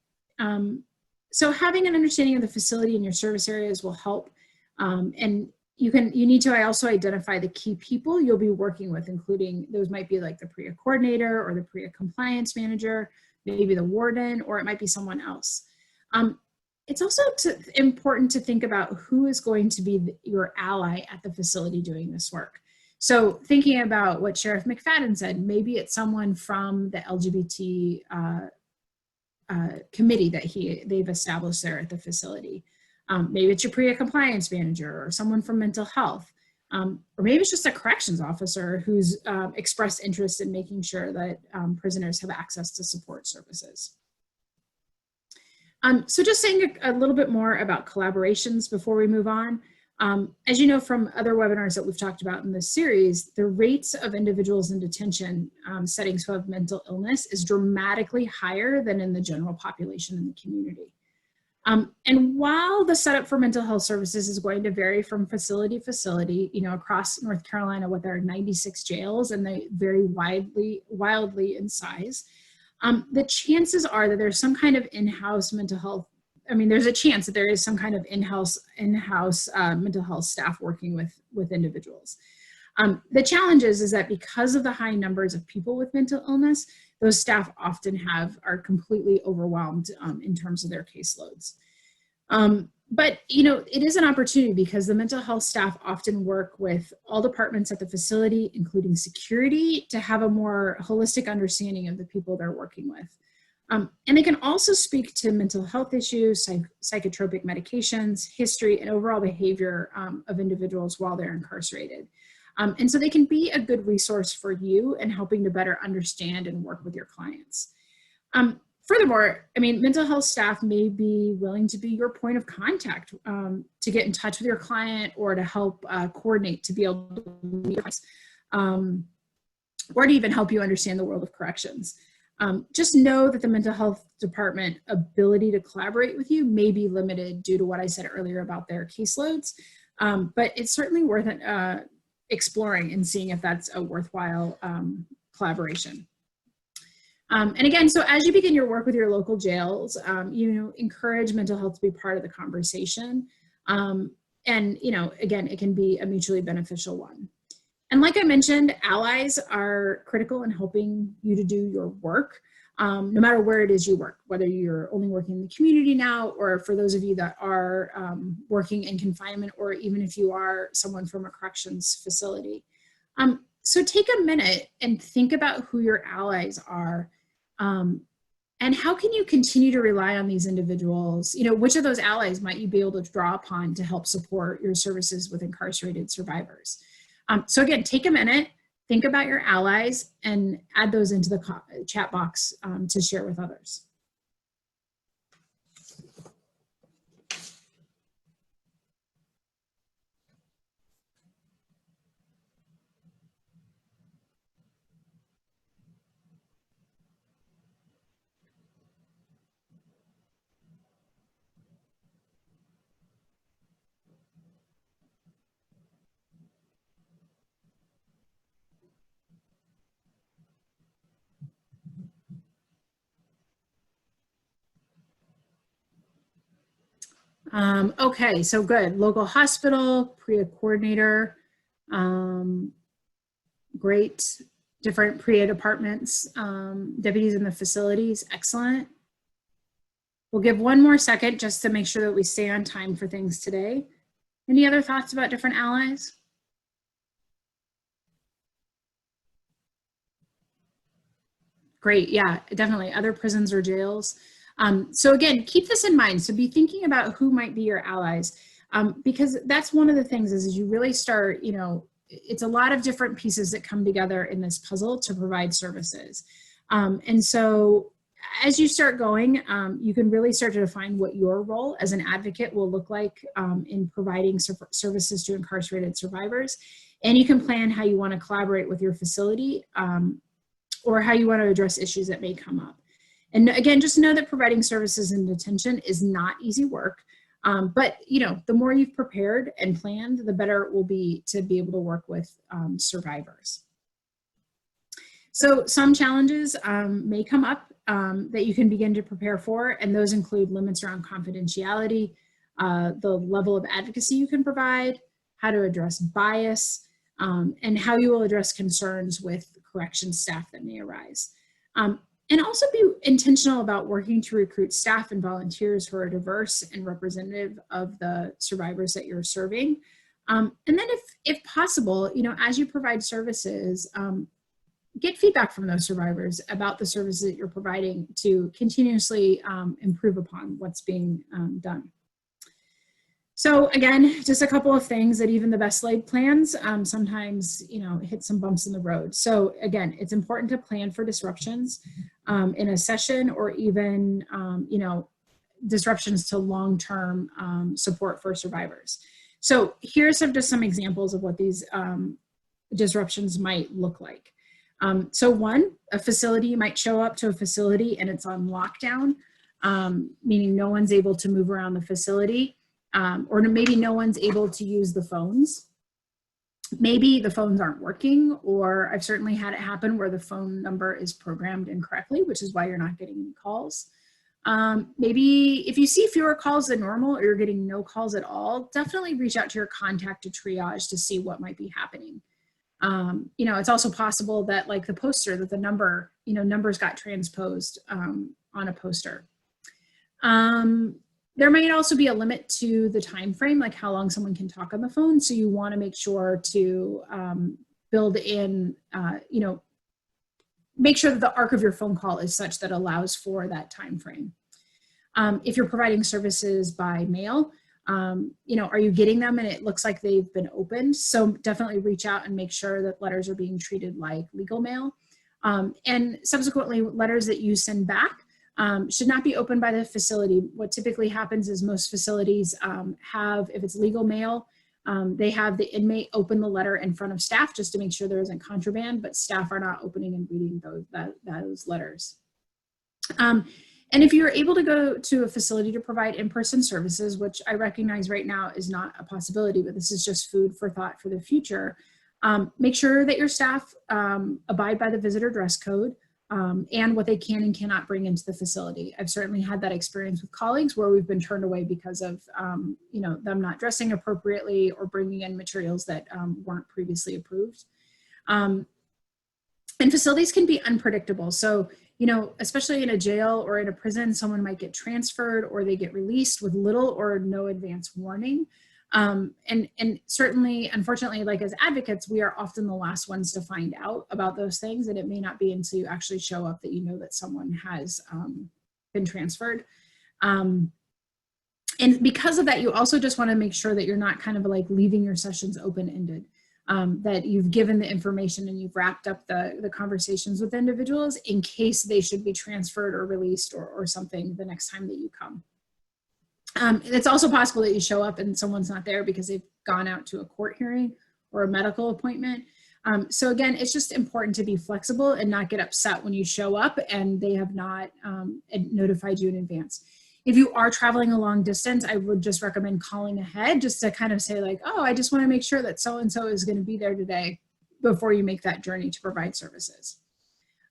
So having an understanding of the facility and your service areas will help. And you need to also identify the key people you'll be working with, including those might be like the PREA coordinator or the PREA compliance manager, maybe the warden, or it might be someone else. It's also important to think about who is going to be your ally at the facility doing this work. So thinking about what Sheriff McFadden said, maybe it's someone from the LGBT committee that they've established there at the facility. Maybe it's your PREA compliance manager or someone from mental health. Or maybe it's just a corrections officer who's expressed interest in making sure that prisoners have access to support services. So just saying a little bit more about collaborations before we move on. As you know from other webinars that we've talked about in this series, the rates of individuals in detention settings who have mental illness is dramatically higher than in the general population in the community. And while the setup for mental health services is going to vary from facility to facility, you know, across North Carolina with our 96 jails, and they vary wildly in size, the chances are that there's some kind of in-house mental health. I mean, there's a chance that there is some kind of in-house mental health staff working with individuals. The challenge is that because of the high numbers of people with mental illness, those staff often are completely overwhelmed in terms of their caseloads. But, you know, it is an opportunity because the mental health staff often work with all departments at the facility, including security, to have a more holistic understanding of the people they're working with. And they can also speak to mental health issues, psychotropic medications, history, and overall behavior of individuals while they're incarcerated. And so they can be a good resource for you in helping to better understand and work with your clients. Furthermore, I mean, mental health staff may be willing to be your point of contact to get in touch with your client or to help coordinate to be able to meet or to even help you understand the world of corrections. Just know that the mental health department ability to collaborate with you may be limited due to what I said earlier about their caseloads, but it's certainly worth exploring and seeing if that's a worthwhile collaboration. And again, so as you begin your work with your local jails, you know, encourage mental health to be part of the conversation. And, you know, again, it can be a mutually beneficial one. And like I mentioned, allies are critical in helping you to do your work, no matter where it is you work, whether you're only working in the community now, or for those of you that are working in confinement, or even if you are someone from a corrections facility. So take a minute and think about who your allies are, and how can you continue to rely on these individuals? You know, which of those allies might you be able to draw upon to help support your services with incarcerated survivors? So again, take a minute, think about your allies, and add those into the chat box to share with others. Okay, so good. Local hospital, PREA coordinator, great. Different PREA departments, deputies in the facilities, excellent. We'll give one more second just to make sure that we stay on time for things today. Any other thoughts about different allies? Great, yeah, definitely. Other prisons or jails. So again, keep this in mind. So be thinking about who might be your allies, because that's one of the things is you really start, you know, it's a lot of different pieces that come together in this puzzle to provide services. And so as you start going, you can really start to define what your role as an advocate will look like in providing services to incarcerated survivors. And you can plan how you want to collaborate with your facility or how you want to address issues that may come up. And again, just know that providing services in detention is not easy work. But you know, the more you've prepared and planned, the better it will be to be able to work with survivors. So some challenges may come up that you can begin to prepare for, and those include limits around confidentiality, the level of advocacy you can provide, how to address bias, and how you will address concerns with corrections staff that may arise. And also be intentional about working to recruit staff and volunteers who are diverse and representative of the survivors that you're serving. And then if possible, you know, as you provide services, get feedback from those survivors about the services that you're providing to continuously improve upon what's being done. So again, just a couple of things that even the best laid plans sometimes, you know, hit some bumps in the road. So again, it's important to plan for disruptions in a session, or even, you know, disruptions to long-term support for survivors. So here's just some examples of what these disruptions might look like. So one, a facility might show up to a facility and it's on lockdown, meaning no one's able to move around the facility. Or maybe no one's able to use the phones. Maybe the phones aren't working, or I've certainly had it happen where the phone number is programmed incorrectly, which is why you're not getting any calls. Maybe if you see fewer calls than normal, or you're getting no calls at all, definitely reach out to your contact to triage to see what might be happening. You know, it's also possible that, like the poster, that the number, you know, numbers got transposed on a poster. There might also be a limit to the time frame, like how long someone can talk on the phone. So you want to make sure to build in, you know, make sure that the arc of your phone call is such that allows for that time frame. If you're providing services by mail, you know, are you getting them and it looks like they've been opened? So definitely reach out and make sure that letters are being treated like legal mail. And subsequently, letters that you send back should not be opened by the facility. What typically happens is most facilities have, if it's legal mail, they have the inmate open the letter in front of staff just to make sure there isn't contraband, but staff are not opening and reading those letters. And if you're able to go to a facility to provide in-person services, which I recognize right now is not a possibility, but this is just food for thought for the future, make sure that your staff abide by the visitor dress code. And what they can and cannot bring into the facility. I've certainly had that experience with colleagues where we've been turned away because of, you know, them not dressing appropriately or bringing in materials that weren't previously approved. And facilities can be unpredictable. So, you know, especially in a jail or in a prison, someone might get transferred or they get released with little or no advance warning. And certainly, unfortunately, like as advocates, we are often the last ones to find out about those things. And it may not be until you actually show up that you know that someone has been transferred. And because of that, you also just want to make sure that you're not kind of like leaving your sessions open-ended. That you've given the information and you've wrapped up the conversations with individuals in case they should be transferred or released or something the next time that you come. It's also possible that you show up and someone's not there because they've gone out to a court hearing or a medical appointment. So again, it's just important to be flexible and not get upset when you show up and they have not notified you in advance. If you are traveling a long distance, I would just recommend calling ahead just to kind of say like, oh, I just want to make sure that so-and-so is going to be there today before you make that journey to provide services.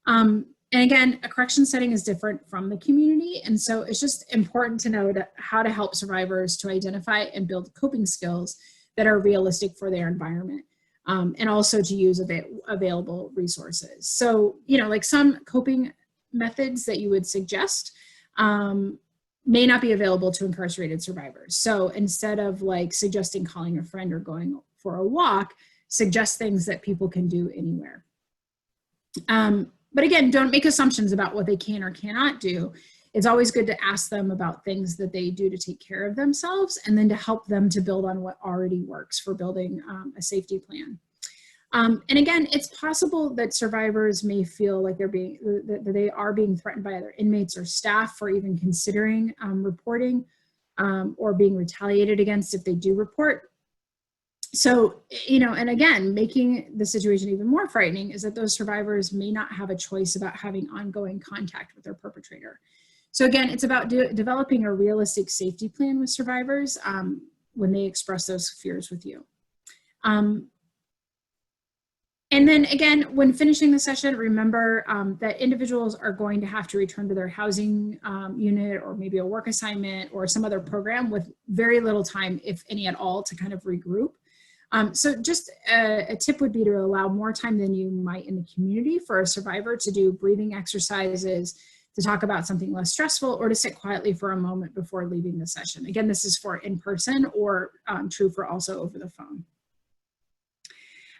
And again, a correction setting is different from the community. And so it's just important to know how to help survivors to identify and build coping skills that are realistic for their environment. And also to use available resources. So, you know, like some coping methods that you would suggest, may not be available to incarcerated survivors. So instead of like suggesting calling a friend or going for a walk, suggest things that people can do anywhere. But again, don't make assumptions about what they can or cannot do. It's always good to ask them about things that they do to take care of themselves and then to help them to build on what already works for building a safety plan. And again, it's possible that survivors may feel like that they are being threatened by other inmates or staff for even considering reporting or being retaliated against if they do report. So, you know, and again, making the situation even more frightening is that those survivors may not have a choice about having ongoing contact with their perpetrator. So again, it's about developing a realistic safety plan with survivors when they express those fears with you. And then again, when finishing the session, remember that individuals are going to have to return to their housing unit or maybe a work assignment or some other program with very little time, if any at all, to kind of regroup. So just a tip would be to allow more time than you might in the community for a survivor to do breathing exercises, to talk about something less stressful, or to sit quietly for a moment before leaving the session. Again, this is for in person or true for also over the phone.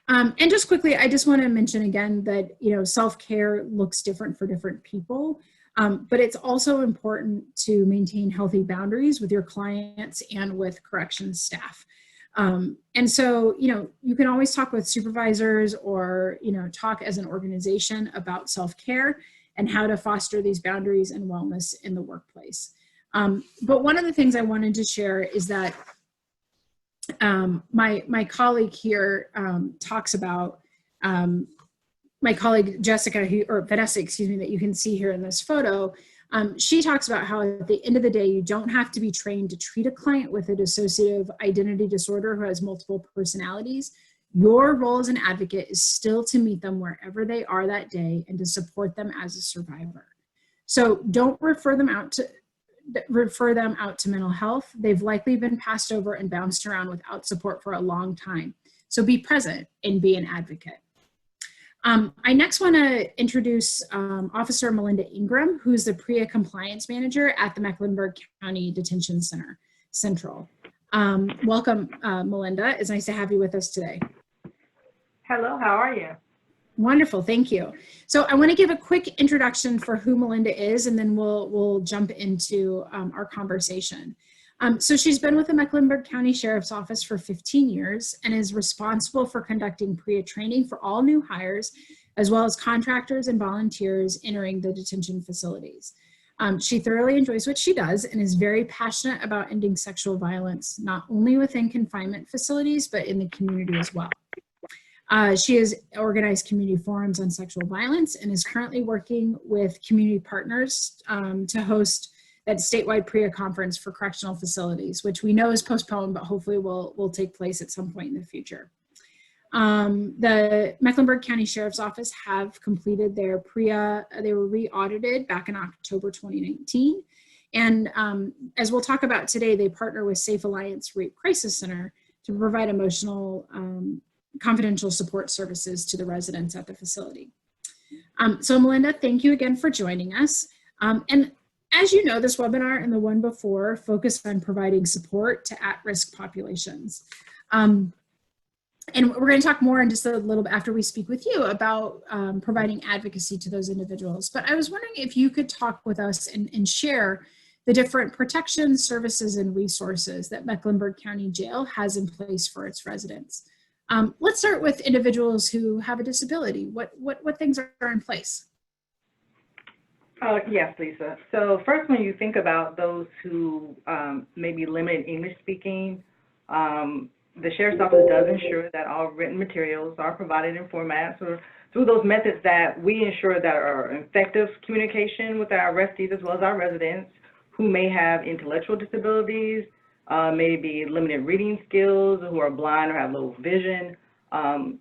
And just quickly, I just want to mention again that, you know, self-care looks different for different people, but it's also important to maintain healthy boundaries with your clients and with corrections staff. And so, you know, you can always talk with supervisors or, you know, talk as an organization about self-care and how to foster these boundaries and wellness in the workplace. But one of the things I wanted to share is that my colleague here talks about, my colleague Jessica, Vanessa, excuse me, that you can see here in this photo. She talks about how at the end of the day, you don't have to be trained to treat a client with a dissociative identity disorder who has multiple personalities. Your role as an advocate is still to meet them wherever they are that day and to support them as a survivor. So don't refer them out to mental health. They've likely been passed over and bounced around without support for a long time. So be present and be an advocate. I next want to introduce Officer Melinda Ingram, who's the PREA Compliance Manager at the Mecklenburg County Detention Center, Central. Welcome, Melinda. It's nice to have you with us today. Hello, how are you? Wonderful, thank you. So I want to give a quick introduction for who Melinda is, and then we'll jump into our conversation. So she's been with the Mecklenburg County Sheriff's Office for 15 years and is responsible for conducting PREA training for all new hires, as well as contractors and volunteers entering the detention facilities. She thoroughly enjoys what she does and is very passionate about ending sexual violence, not only within confinement facilities, but in the community as well. She has organized community forums on sexual violence and is currently working with community partners to host that statewide PREA conference for correctional facilities, which we know is postponed, but hopefully will take place at some point in the future. The Mecklenburg County Sheriff's Office have completed their PREA, they were re-audited back in October 2019. And as we'll talk about today, they partner with Safe Alliance Rape Crisis Center to provide emotional confidential support services to the residents at the facility. So Melinda, thank you again for joining us. And as you know, this webinar and the one before focused on providing support to at-risk populations. And we're going to talk more in just a little bit after we speak with you about providing advocacy to those individuals. But I was wondering if you could talk with us and share the different protections, services, and resources that Mecklenburg County Jail has in place for its residents. Let's start with individuals who have a disability. What things are in place? Yes, Lisa. So first, when you think about those who may be limited English speaking, the Sheriff's Office does ensure that all written materials are provided in formats or through those methods that we ensure that are effective communication with our arrestees as well as our residents who may have intellectual disabilities, maybe limited reading skills, who are blind or have low vision.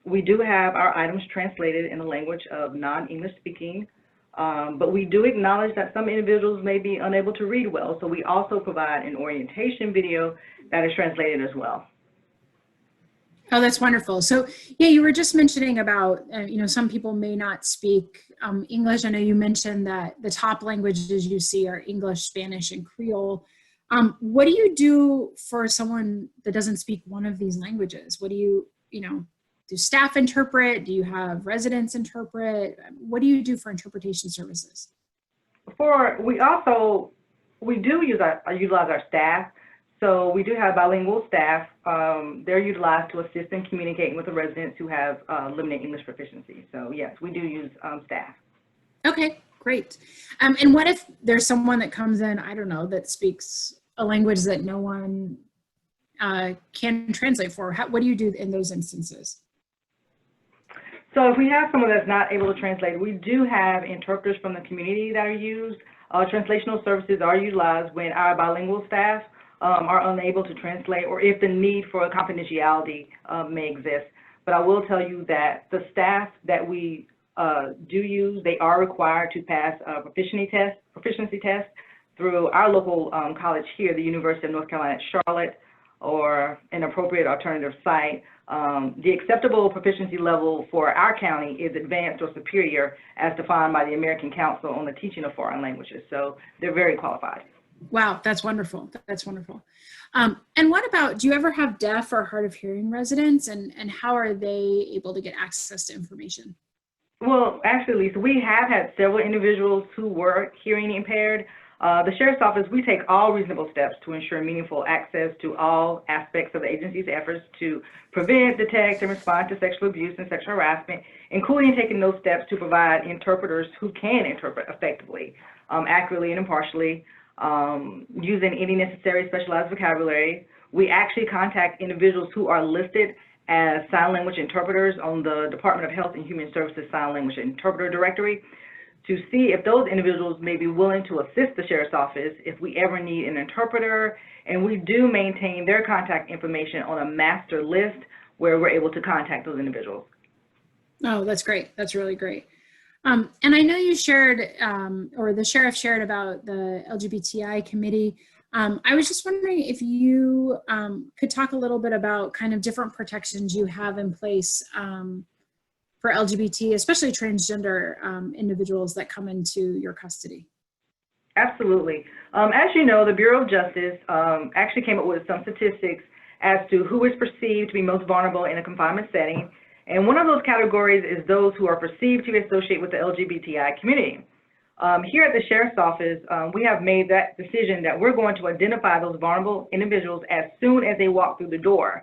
We do have our items translated in the language of non-English speaking, but we do acknowledge that some individuals may be unable to read well, so we also provide an orientation video that is translated as well. Oh, that's wonderful. So yeah, you were just mentioning about, some people may not speak English. I know you mentioned that the top languages you see are English, Spanish, and Creole. What do you do for someone that doesn't speak one of these languages? What do you, do staff interpret? Do you have residents interpret? What do you do for interpretation services? We do utilize our staff. So we do have bilingual staff. They're utilized to assist in communicating with the residents who have limited English proficiency. So yes, we do use staff. Okay, great. And what if there's someone that comes in, I don't know, that speaks a language that no one can translate for? What do you do in those instances? So if we have someone that's not able to translate, we do have interpreters from the community that are used. Translational services are utilized when our bilingual staff are unable to translate, or if the need for confidentiality may exist. But I will tell you that the staff that we do use, they are required to pass a proficiency test through our local college here, the University of North Carolina at Charlotte, or an appropriate alternative site. The acceptable proficiency level for our county is advanced or superior as defined by the American Council on the Teaching of Foreign Languages. So they're very qualified. Wow, that's wonderful. That's wonderful. And what about, do you ever have deaf or hard of hearing residents, and how are they able to get access to information? Well, actually, Lisa, we have had several individuals who were hearing impaired. The Sheriff's Office, we take all reasonable steps to ensure meaningful access to all aspects of the agency's efforts to prevent, detect, and respond to sexual abuse and sexual harassment, including taking those steps to provide interpreters who can interpret effectively, accurately, and impartially. Using any necessary specialized vocabulary. We actually contact individuals who are listed as sign language interpreters on the Department of Health and Human Services Sign Language Interpreter Directory to see if those individuals may be willing to assist the Sheriff's Office if we ever need an interpreter. And we do maintain their contact information on a master list where we're able to contact those individuals. Oh, that's great. That's really great. And I know you shared, or the sheriff shared about the LGBTI committee. I was just wondering if you could talk a little bit about kind of different protections you have in place for LGBT, especially transgender individuals that come into your custody. Absolutely. As you know, the Bureau of Justice actually came up with some statistics as to who is perceived to be most vulnerable in a confinement setting. And one of those categories is those who are perceived to be associated with the LGBTI community. Here at the Sheriff's Office, we have made that decision that we're going to identify those vulnerable individuals as soon as they walk through the door.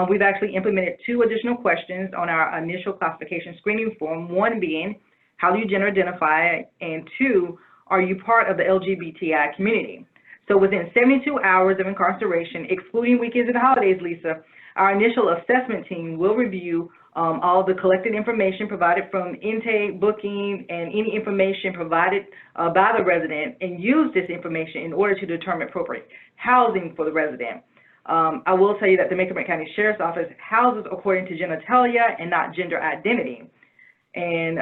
We've actually implemented 2 additional questions on our initial classification screening form, one being, how do you gender identify? And 2, are you part of the LGBTI community? So within 72 hours of incarceration, excluding weekends and holidays, Lisa, our initial assessment team will review all the collected information provided from intake, booking, and any information provided by the resident, and use this information in order to determine appropriate housing for the resident. I will tell you that the Mecklenburg County Sheriff's Office houses according to genitalia and not gender identity. And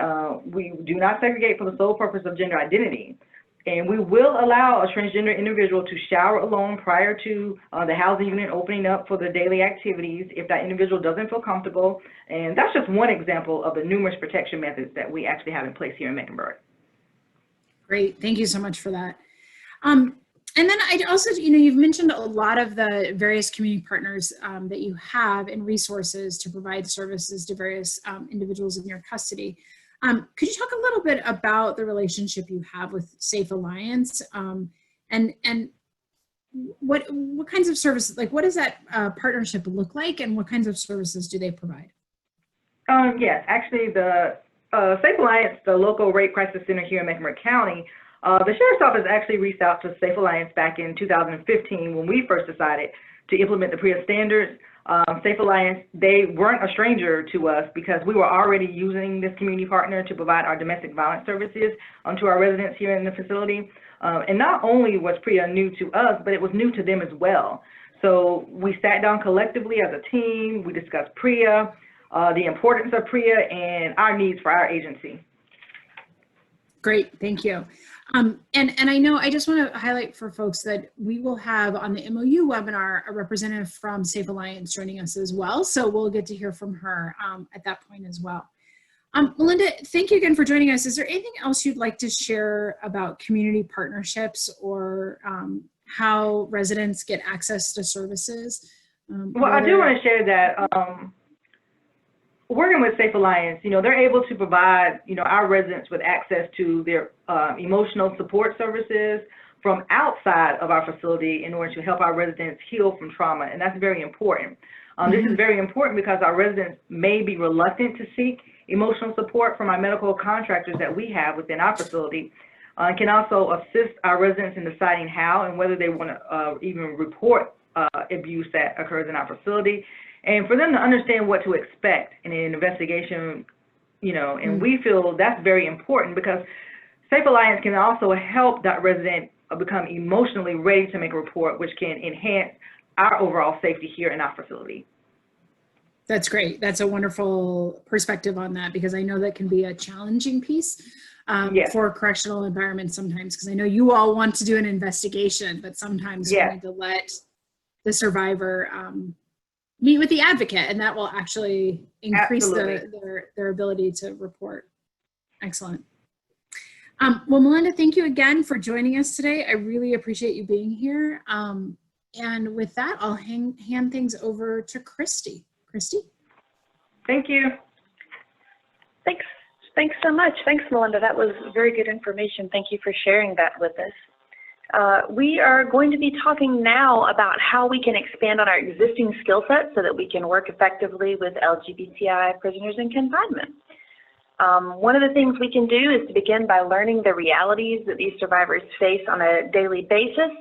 we do not segregate for the sole purpose of gender identity. And we will allow a transgender individual to shower alone prior to the housing unit opening up for the daily activities if that individual doesn't feel comfortable. And that's just one example of the numerous protection methods that we actually have in place here in Mecklenburg. Great, thank you so much for that. And then I also, you've mentioned a lot of the various community partners that you have and resources to provide services to various individuals in your custody. Could you talk a little bit about the relationship you have with Safe Alliance and what kinds of services, like what does that partnership look like and what kinds of services do they provide? Yes, actually the Safe Alliance, the local rape crisis center here in Mecklenburg County, the Sheriff's Office actually reached out to Safe Alliance back in 2015 when we first decided to implement the PREA Standards. Safe Alliance, they weren't a stranger to us because we were already using this community partner to provide our domestic violence services to our residents here in the facility. And not only was PREA new to us, but it was new to them as well. So we sat down collectively as a team, we discussed PREA, the importance of PREA, and our needs for our agency. Great, thank you. And I know I just want to highlight for folks that we will have on the MOU webinar a representative from Safe Alliance joining us as well. So we'll get to hear from her at that point as well. Melinda, thank you again for joining us. Is there anything else you'd like to share about community partnerships or how residents get access to services? Well, I do want to share that working with Safe Alliance, they're able to provide, our residents with access to their emotional support services from outside of our facility in order to help our residents heal from trauma, and that's very important. This is very important because our residents may be reluctant to seek emotional support from our medical contractors that we have within our facility. Can also assist our residents in deciding how and whether they want to even report abuse that occurs in our facility, and for them to understand what to expect in an investigation, and we feel that's very important because Safe Alliance can also help that resident become emotionally ready to make a report, which can enhance our overall safety here in our facility. That's great. That's a wonderful perspective on that because I know that can be a challenging piece for correctional environments sometimes, because I know you all want to do an investigation, but sometimes you need to let the survivor meet with the advocate, and that will actually increase their ability to report. Excellent. Well, Melinda, thank you again for joining us today. I really appreciate you being here. And with that, I'll hand things over to Christy. Christy? Thank you. Thanks. Thanks so much. Thanks, Melinda. That was very good information. Thank you for sharing that with us. We are going to be talking now about how we can expand on our existing skill set so that we can work effectively with LGBTI prisoners in confinement. One of the things we can do is to begin by learning the realities that these survivors face on a daily basis,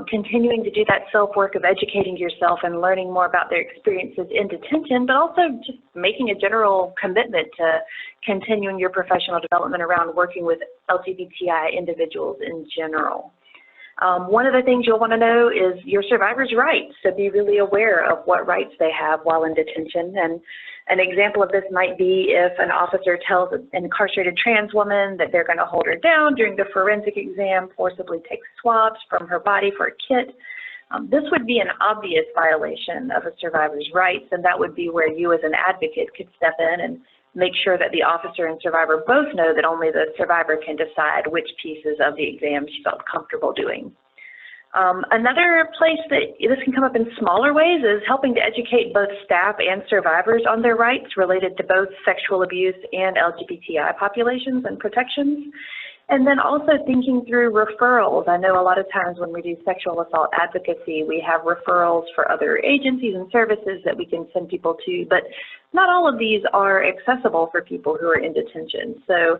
continuing to do that self-work of educating yourself and learning more about their experiences in detention, but also just making a general commitment to continuing your professional development around working with LGBTI individuals in general. One of the things you'll want to know is your survivor's rights, so be really aware of what rights they have while in detention. And an example of this might be if an officer tells an incarcerated trans woman that they're going to hold her down during the forensic exam, forcibly take swabs from her body for a kit. This would be an obvious violation of a survivor's rights, and that would be where you as an advocate could step in and make sure that the officer and survivor both know that only the survivor can decide which pieces of the exam she felt comfortable doing. Another place that this can come up in smaller ways is helping to educate both staff and survivors on their rights related to both sexual abuse and LGBTI populations and protections. And then also thinking through referrals. I know a lot of times when we do sexual assault advocacy, we have referrals for other agencies and services that we can send people to, but not all of these are accessible for people who are in detention. So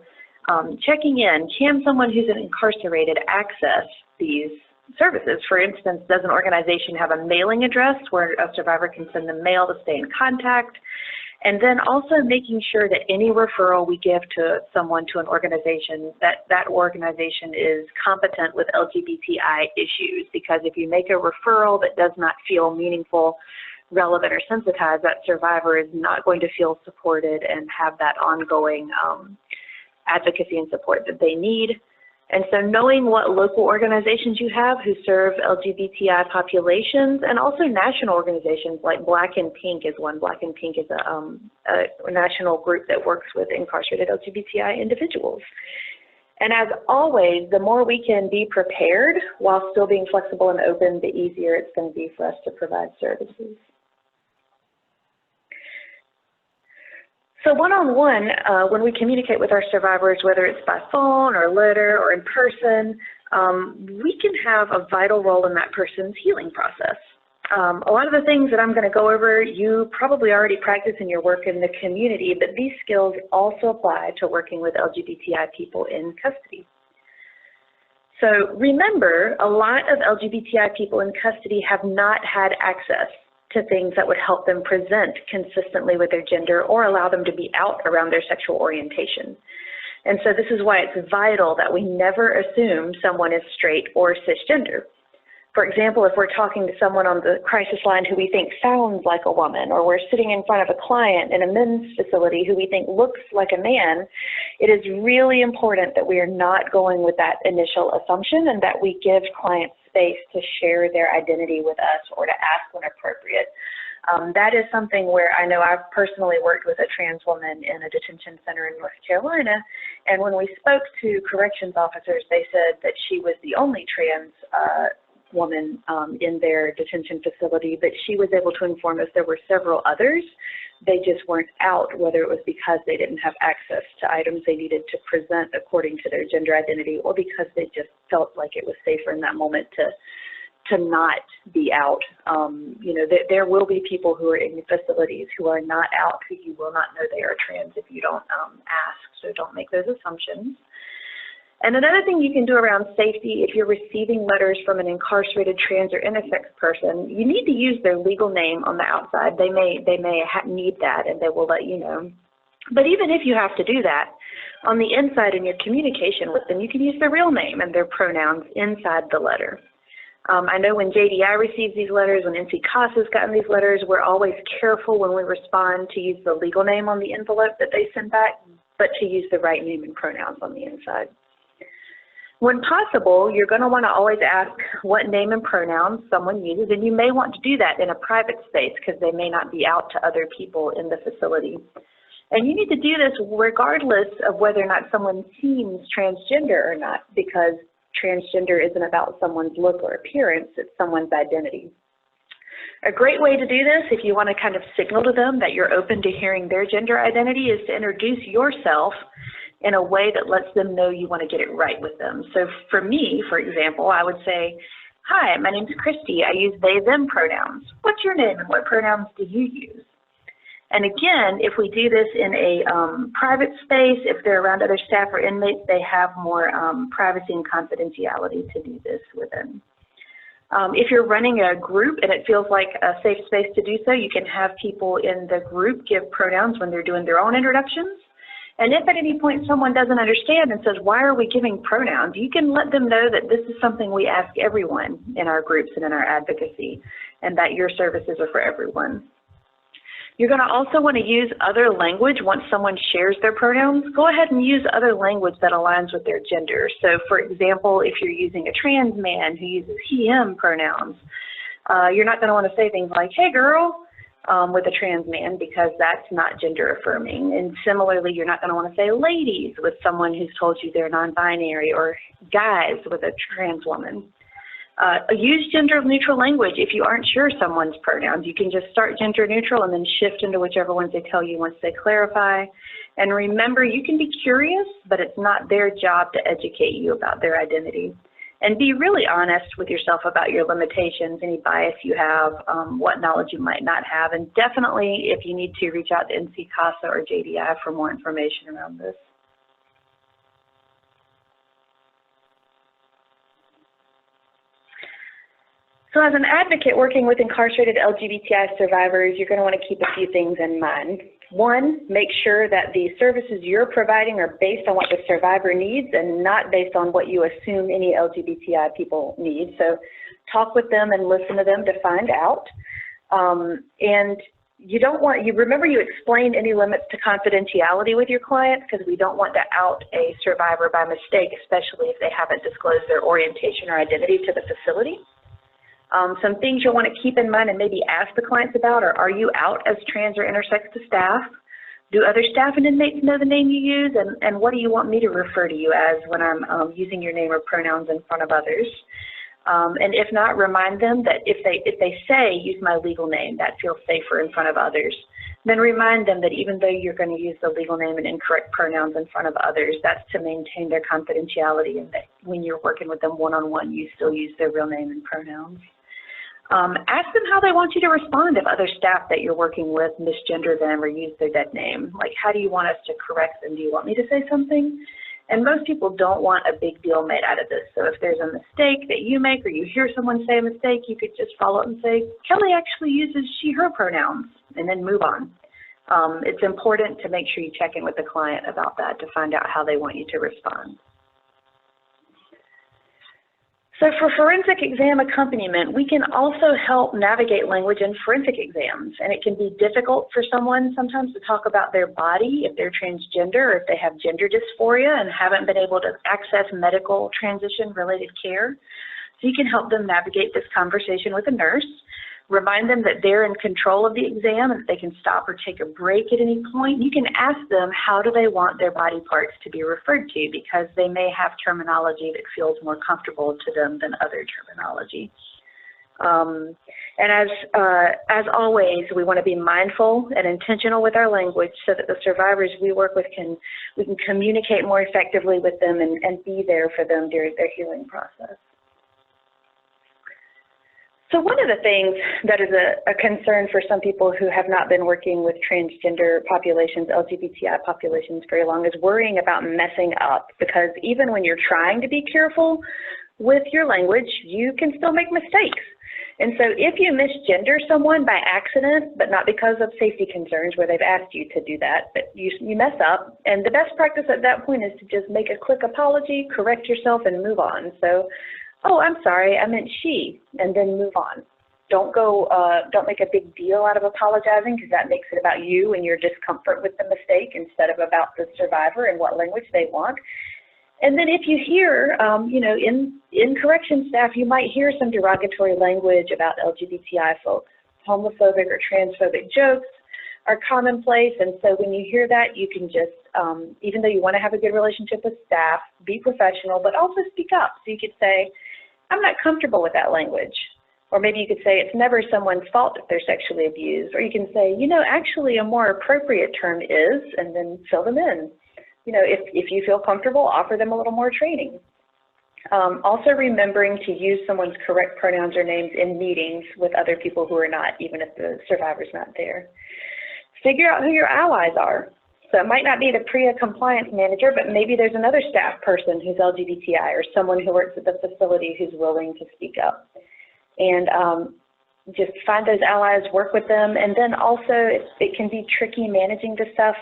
checking in, can someone who's incarcerated access these services? For instance, does an organization have a mailing address where a survivor can send them mail to stay in contact? And then also making sure that any referral we give to someone, to an organization, that organization is competent with LGBTI issues. Because if you make a referral that does not feel meaningful, relevant, or sensitized, that survivor is not going to feel supported and have that ongoing advocacy and support that they need. And so knowing what local organizations you have who serve LGBTI populations, and also national organizations like Black and Pink is one. Black and Pink is a national group that works with incarcerated LGBTI individuals. And as always, the more we can be prepared while still being flexible and open, the easier it's going to be for us to provide services. So one-on-one, when we communicate with our survivors, whether it's by phone or letter or in person, we can have a vital role in that person's healing process. A lot of the things that I'm going to go over, you probably already practice in your work in the community, but these skills also apply to working with LGBTI people in custody. So remember, a lot of LGBTI people in custody have not had access to things that would help them present consistently with their gender or allow them to be out around their sexual orientation. And so this is why it's vital that we never assume someone is straight or cisgender. For example, if we're talking to someone on the crisis line who we think sounds like a woman, or we're sitting in front of a client in a men's facility who we think looks like a man, it is really important that we are not going with that initial assumption and that we give clients space to share their identity with us or to ask when appropriate. That is something where I know I've personally worked with a trans woman in a detention center in North Carolina, and when we spoke to corrections officers, they said that she was the only trans woman in their detention facility, but she was able to inform us there were several others. They just weren't out, whether it was because they didn't have access to items they needed to present according to their gender identity, or because they just felt like it was safer in that moment to not be out. You know, there will be people who are in facilities who are not out, who you will not know they are trans if you don't ask, so don't make those assumptions. And another thing you can do around safety, if you're receiving letters from an incarcerated trans or intersex person, you need to use their legal name on the outside. They may need that, and they will let you know. But even if you have to do that, on the inside in your communication with them, you can use their real name and their pronouns inside the letter. I know when JDI receives these letters, when NC CASA's gotten these letters, we're always careful when we respond to use the legal name on the envelope that they send back, but to use the right name and pronouns on the inside. When possible, you're going to want to always ask what name and pronouns someone uses, and you may want to do that in a private space because they may not be out to other people in the facility. And you need to do this regardless of whether or not someone seems transgender or not, because transgender isn't about someone's look or appearance, it's someone's identity. A great way to do this, if you want to kind of signal to them that you're open to hearing their gender identity, is to introduce yourself in a way that lets them know you want to get it right with them. So for me, for example, I would say, hi, my name's Christy. I use they, them pronouns. What's your name and what pronouns do you use? And again, if we do this in a private space, if they're around other staff or inmates, they have more privacy and confidentiality to do this within. If you're running a group and it feels like a safe space to do so, you can have people in the group give pronouns when they're doing their own introductions. And if at any point someone doesn't understand and says, why are we giving pronouns? You can let them know that this is something we ask everyone in our groups and in our advocacy, and that your services are for everyone. You're going to also want to use other language once someone shares their pronouns. Go ahead and use other language that aligns with their gender. So for example, if you're using a trans man who uses he, him pronouns, you're not going to want to say things like, hey girl, with a trans man, because that's not gender affirming. And similarly, you're not going to want to say ladies with someone who's told you they're non-binary, or guys with a trans woman. Use gender neutral language if you aren't sure someone's pronouns. You can just start gender neutral and then shift into whichever ones they tell you once they clarify. And remember, you can be curious, but it's not their job to educate you about their identity. And be really honest with yourself about your limitations, any bias you have, what knowledge you might not have, and definitely, if you need to, reach out to NC CASA or JDI for more information around this. So as an advocate working with incarcerated LGBTI survivors, you're going to want to keep a few things in mind. One, make sure that the services you're providing are based on what the survivor needs and not based on what you assume any LGBTI people need. So talk with them and listen to them to find out. And remember you explained any limits to confidentiality with your clients, because we don't want to out a survivor by mistake, especially if they haven't disclosed their orientation or identity to the facility. Some things you'll want to keep in mind and maybe ask the clients about are you out as trans or intersex to staff? Do other staff and inmates know the name you use? And what do you want me to refer to you as when I'm using your name or pronouns in front of others? And if not, remind them that if they say use my legal name, that feels safer in front of others. Then remind them that even though you're going to use the legal name and incorrect pronouns in front of others, that's to maintain their confidentiality, and that when you're working with them one-on-one, you still use their real name and pronouns. Ask them how they want you to respond if other staff that you're working with misgender them or use their dead name. Like, how do you want us to correct them? Do you want me to say something? And most people don't want a big deal made out of this. So if there's a mistake that you make or you hear someone say a mistake, you could just follow up and say, Kelly actually uses she, her pronouns, and then move on. It's important to make sure you check in with the client about that to find out how they want you to respond. So for forensic exam accompaniment, we can also help navigate language in forensic exams. And it can be difficult for someone sometimes to talk about their body if they're transgender or if they have gender dysphoria and haven't been able to access medical transition-related care. So you can help them navigate this conversation with a nurse. Remind them that they're in control of the exam and that they can stop or take a break at any point. You can ask them how do they want their body parts to be referred to, because they may have terminology that feels more comfortable to them than other terminology. And as always, we want to be mindful and intentional with our language so that the survivors we work with we can communicate more effectively with them and be there for them during their healing process. So one of the things that is a concern for some people who have not been working with transgender populations, LGBTI populations very long, is worrying about messing up, because even when you're trying to be careful with your language, you can still make mistakes. And so if you misgender someone by accident, but not because of safety concerns where they've asked you to do that, but you mess up, and the best practice at that point is to just make a quick apology, correct yourself, and move on. So, oh, I'm sorry, I meant she, and then move on. Don't make a big deal out of apologizing, because that makes it about you and your discomfort with the mistake instead of about the survivor and what language they want. And then if you hear, in correction staff, you might hear some derogatory language about LGBTI folks. Homophobic or transphobic jokes are commonplace, and so when you hear that, you can just, even though you want to have a good relationship with staff, be professional, but also speak up. So you could say, I'm not comfortable with that language. Or maybe you could say, it's never someone's fault if they're sexually abused. Or you can say, actually a more appropriate term is, and then fill them in. If you feel comfortable, offer them a little more training. Also remembering to use someone's correct pronouns or names in meetings with other people who are not, even if the survivor's not there. Figure out who your allies are. So it might not be the PREA compliance manager, but maybe there's another staff person who's LGBTI or someone who works at the facility who's willing to speak up. And just find those allies, work with them, and then also it can be tricky managing this stuff,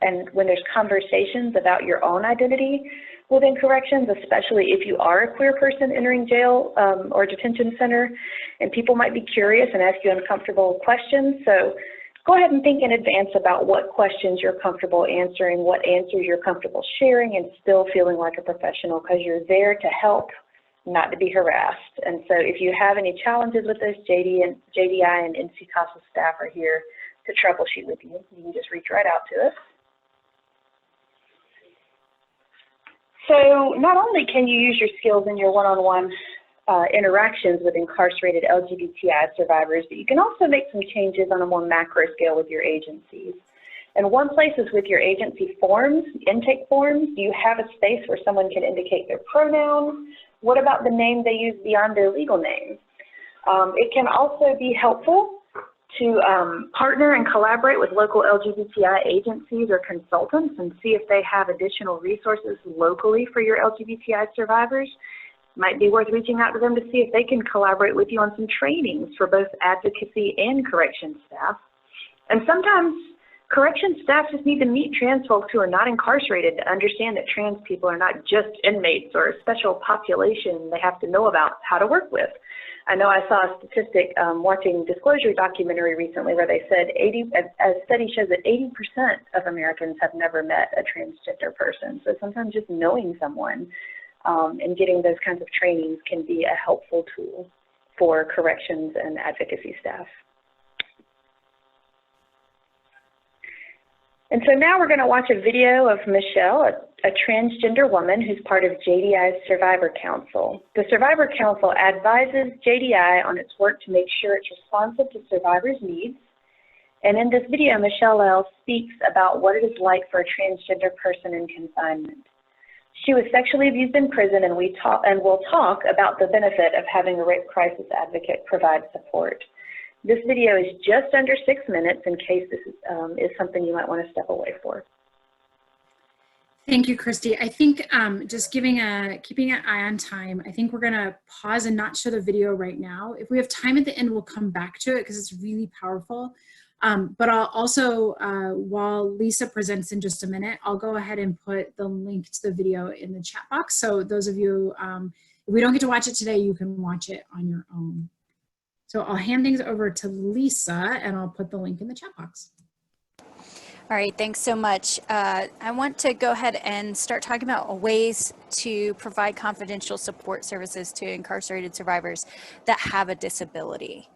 and when there's conversations about your own identity within corrections, especially if you are a queer person entering jail or detention center, and people might be curious and ask you uncomfortable questions. So go ahead and think in advance about what questions you're comfortable answering, what answers you're comfortable sharing, and still feeling like a professional, because you're there to help, not to be harassed. And so if you have any challenges with this, JDI and NC CASA staff are here to troubleshoot with you. You can just reach right out to us. So not only can you use your skills in your one-on-one interactions with incarcerated LGBTI survivors, but you can also make some changes on a more macro scale with your agencies. And one place is with your agency forms, intake forms. Do you have a space where someone can indicate their pronouns? What about the name they use beyond their legal name? It can also be helpful to partner and collaborate with local LGBTI agencies or consultants and see if they have additional resources locally for your LGBTI survivors. Might be worth reaching out to them to see if they can collaborate with you on some trainings for both advocacy and correction staff. And sometimes correction staff just need to meet trans folks who are not incarcerated to understand that trans people are not just inmates or a special population they have to know about how to work with. I know I saw a statistic watching Disclosure documentary recently where they said a study shows that 80% of Americans have never met a transgender person. So sometimes just knowing someone and getting those kinds of trainings can be a helpful tool for corrections and advocacy staff. And so now we're going to watch a video of Michelle, a transgender woman who's part of JDI's Survivor Council. The Survivor Council advises JDI on its work to make sure it's responsive to survivors' needs. And in this video, Michelle L. speaks about what it is like for a transgender person in confinement. She was sexually abused in prison, and we'll talk about the benefit of having a rape crisis advocate provide support. This video is just under 6 minutes in case this is something you might want to step away for. Thank you, Christy. I think just keeping an eye on time, I think we're going to pause and not show the video right now. If we have time at the end, we'll come back to it because it's really powerful. But I'll also, while Lisa presents in just a minute, I'll go ahead and put the link to the video in the chat box. So those of you, if we don't get to watch it today, you can watch it on your own. So I'll hand things over to Lisa and I'll put the link in the chat box. All right, thanks so much. I want to go ahead and start talking about ways to provide confidential support services to incarcerated survivors that have a disability.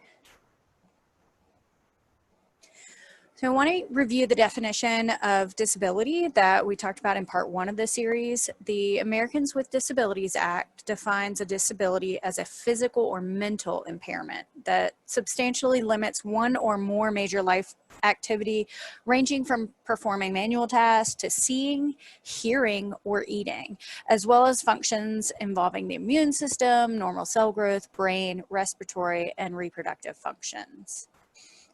So I want to review the definition of disability that we talked about in part 1 of the series. The Americans with Disabilities Act defines a disability as a physical or mental impairment that substantially limits one or more major life activity, ranging from performing manual tasks to seeing, hearing, or eating, as well as functions involving the immune system, normal cell growth, brain, respiratory, and reproductive functions.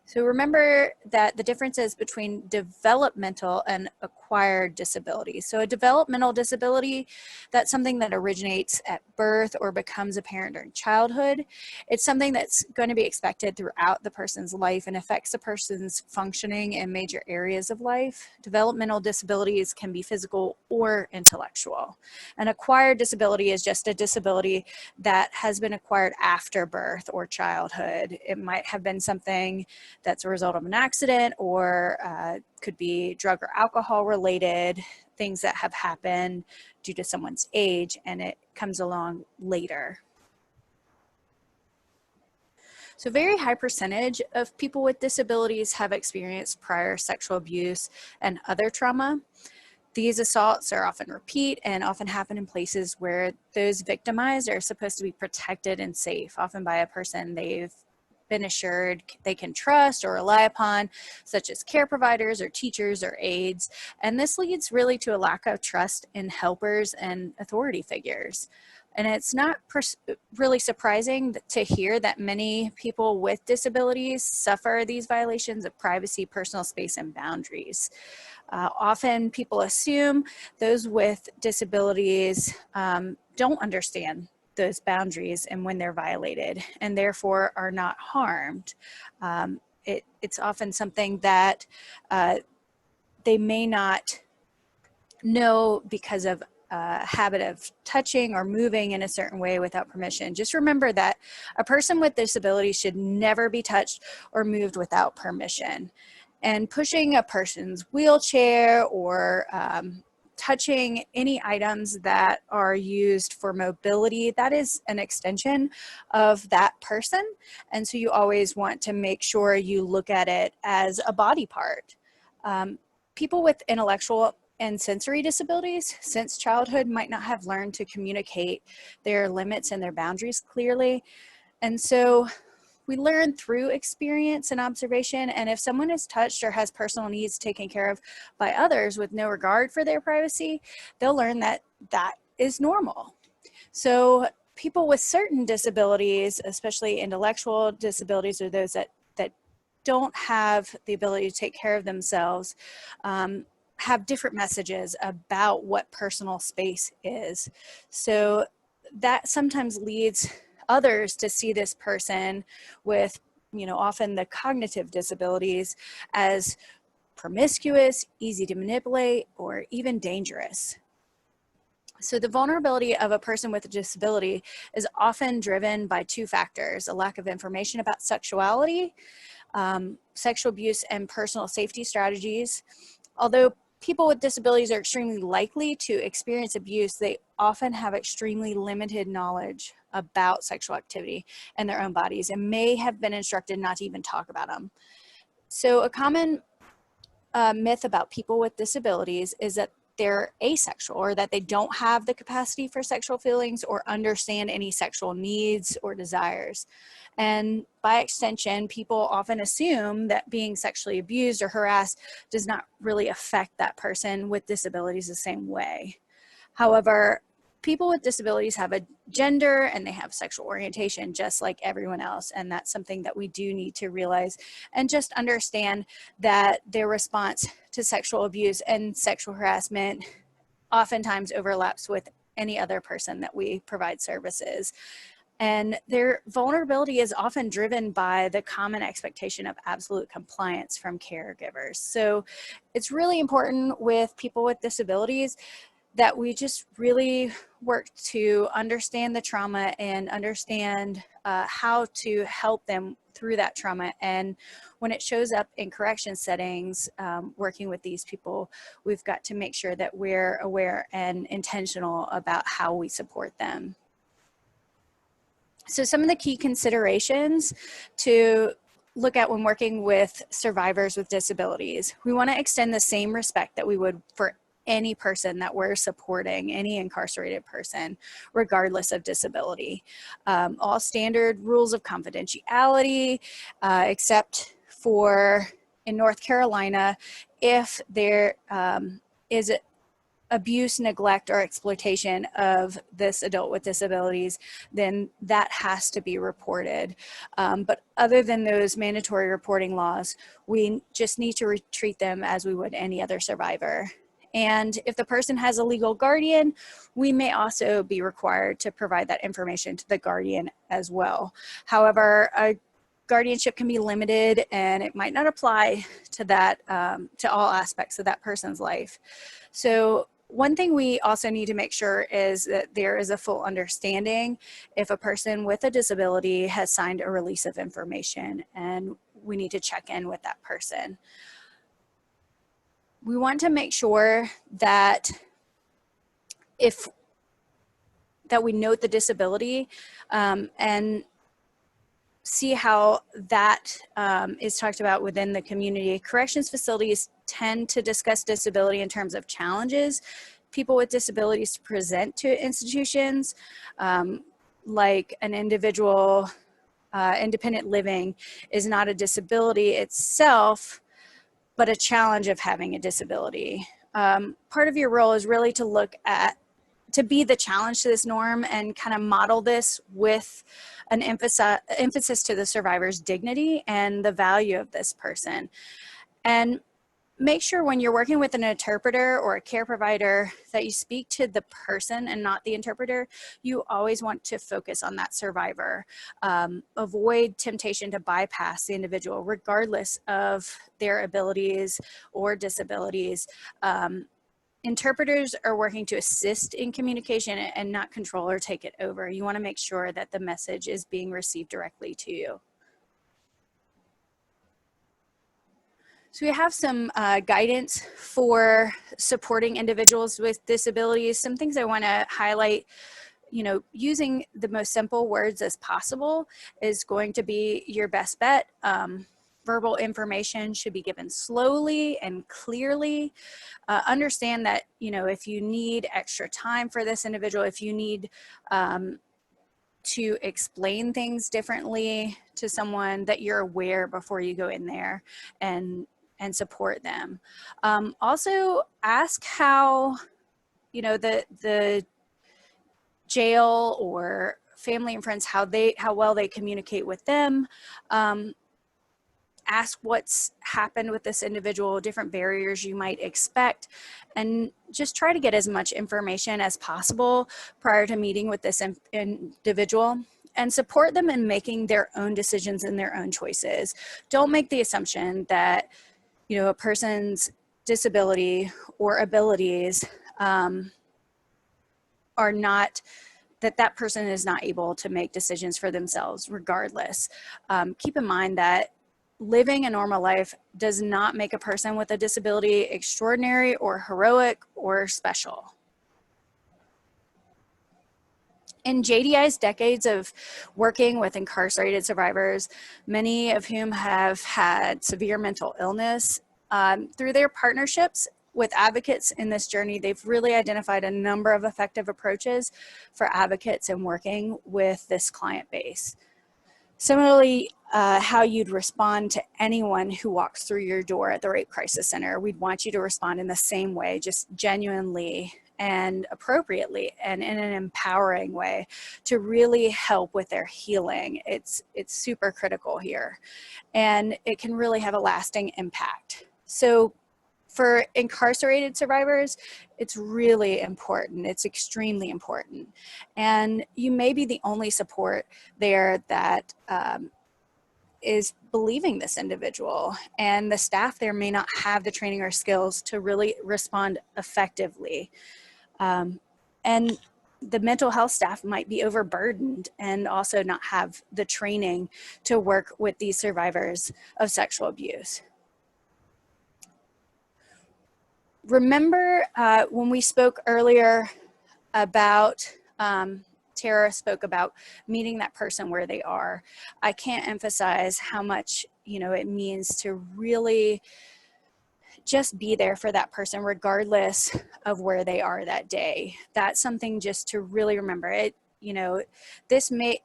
So remember that the differences between developmental and acquired disability. So a developmental disability, that's something that originates at birth or becomes apparent during childhood. It's something that's going to be expected throughout the person's life and affects the person's functioning in major areas of life. Developmental disabilities can be physical or intellectual. An acquired disability is just a disability that has been acquired after birth or childhood. It might have been something that's a result of an accident, or could be drug or alcohol related, things that have happened due to someone's age, and it comes along later. So a very high percentage of people with disabilities have experienced prior sexual abuse and other trauma. These assaults are often repeat and often happen in places where those victimized are supposed to be protected and safe, often by a person they've been assured they can trust or rely upon, such as care providers or teachers or aides. And this leads really to a lack of trust in helpers and authority figures. And it's not really surprising to hear that many people with disabilities suffer these violations of privacy, personal space, and boundaries. Often people assume those with disabilities don't understand those boundaries and when they're violated, and therefore are not harmed. It's often something that they may not know because of a habit of touching or moving in a certain way without permission. Just remember that a person with disability should never be touched or moved without permission. And pushing a person's wheelchair or touching any items that are used for mobility, that is an extension of that person. And so you always want to make sure you look at it as a body part. People with intellectual and sensory disabilities since childhood might not have learned to communicate their limits and their boundaries clearly. And so we learn through experience and observation, and if someone is touched or has personal needs taken care of by others with no regard for their privacy, they'll learn that that is normal. So people with certain disabilities, especially intellectual disabilities or those that don't have the ability to take care of themselves, have different messages about what personal space is. So that sometimes leads others to see this person with, often the cognitive disabilities as promiscuous, easy to manipulate, or even dangerous. So the vulnerability of a person with a disability is often driven by two factors: a lack of information about sexuality, sexual abuse, and personal safety strategies. Although people with disabilities are extremely likely to experience abuse, they often have extremely limited knowledge about sexual activity and their own bodies, and may have been instructed not to even talk about them. So a common myth about people with disabilities is that they're asexual, or that they don't have the capacity for sexual feelings or understand any sexual needs or desires. And by extension, people often assume that being sexually abused or harassed does not really affect that person with disabilities the same way. However, people with disabilities have a gender and they have sexual orientation just like everyone else. And that's something that we do need to realize, and just understand that their response to sexual abuse and sexual harassment oftentimes overlaps with any other person that we provide services. And their vulnerability is often driven by the common expectation of absolute compliance from caregivers. So it's really important with people with disabilities that we just really work to understand the trauma and understand how to help them through that trauma. And when it shows up in correction settings, working with these people, we've got to make sure that we're aware and intentional about how we support them. So some of the key considerations to look at when working with survivors with disabilities: we want to extend the same respect that we would for any person that we're supporting, any incarcerated person, regardless of disability. All standard rules of confidentiality, except for in North Carolina, if there is abuse, neglect, or exploitation of this adult with disabilities, then that has to be reported. But other than those mandatory reporting laws, we just need to treat them as we would any other survivor. And if the person has a legal guardian, we may also be required to provide that information to the guardian as well. However, a guardianship can be limited and it might not apply to that, to all aspects of that person's life. So one thing we also need to make sure is that there is a full understanding if a person with a disability has signed a release of information, and we need to check in with that person. We want to make sure that we note the disability and see how that is talked about within the community. Corrections facilities tend to discuss disability in terms of challenges people with disabilities present to institutions, like an individual independent living is not a disability itself, but a challenge of having a disability. Part of your role is really to be the challenge to this norm and kind of model this with an emphasis to the survivor's dignity and the value of this person. And make sure when you're working with an interpreter or a care provider that you speak to the person and not the interpreter. You always want to focus on that survivor. Avoid temptation to bypass the individual regardless of their abilities or disabilities. Interpreters are working to assist in communication and not control or take it over. You want to make sure that the message is being received directly to you. So we have some guidance for supporting individuals with disabilities. Some things I want to highlight, using the most simple words as possible is going to be your best bet. Verbal information should be given slowly and clearly. Understand that, if you need extra time for this individual, if you need to explain things differently to someone, that you're aware before you go in there and support them. Also ask how, the jail or family and friends, how well they communicate with them. Ask what's happened with this individual, different barriers you might expect, and just try to get as much information as possible prior to meeting with this individual, and support them in making their own decisions and their own choices. Don't make the assumption that, a person's disability or abilities are not, that person is not able to make decisions for themselves regardless. Keep in mind that living a normal life does not make a person with a disability extraordinary or heroic or special. In JDI's decades of working with incarcerated survivors, many of whom have had severe mental illness, through their partnerships with advocates in this journey, they've really identified a number of effective approaches for advocates in working with this client base. Similarly, how you'd respond to anyone who walks through your door at the Rape Crisis Center, we'd want you to respond in the same way, just genuinely and appropriately and in an empowering way to really help with their healing. It's super critical here, and it can really have a lasting impact. So for incarcerated survivors, it's really important. It's extremely important. And you may be the only support there that is believing this individual, and the staff there may not have the training or skills to really respond effectively. And the mental health staff might be overburdened and also not have the training to work with these survivors of sexual abuse. Remember when we spoke earlier about, Tara spoke about meeting that person where they are. I can't emphasize how much, it means to really just be there for that person regardless of where they are that day. That's something just to really remember. This may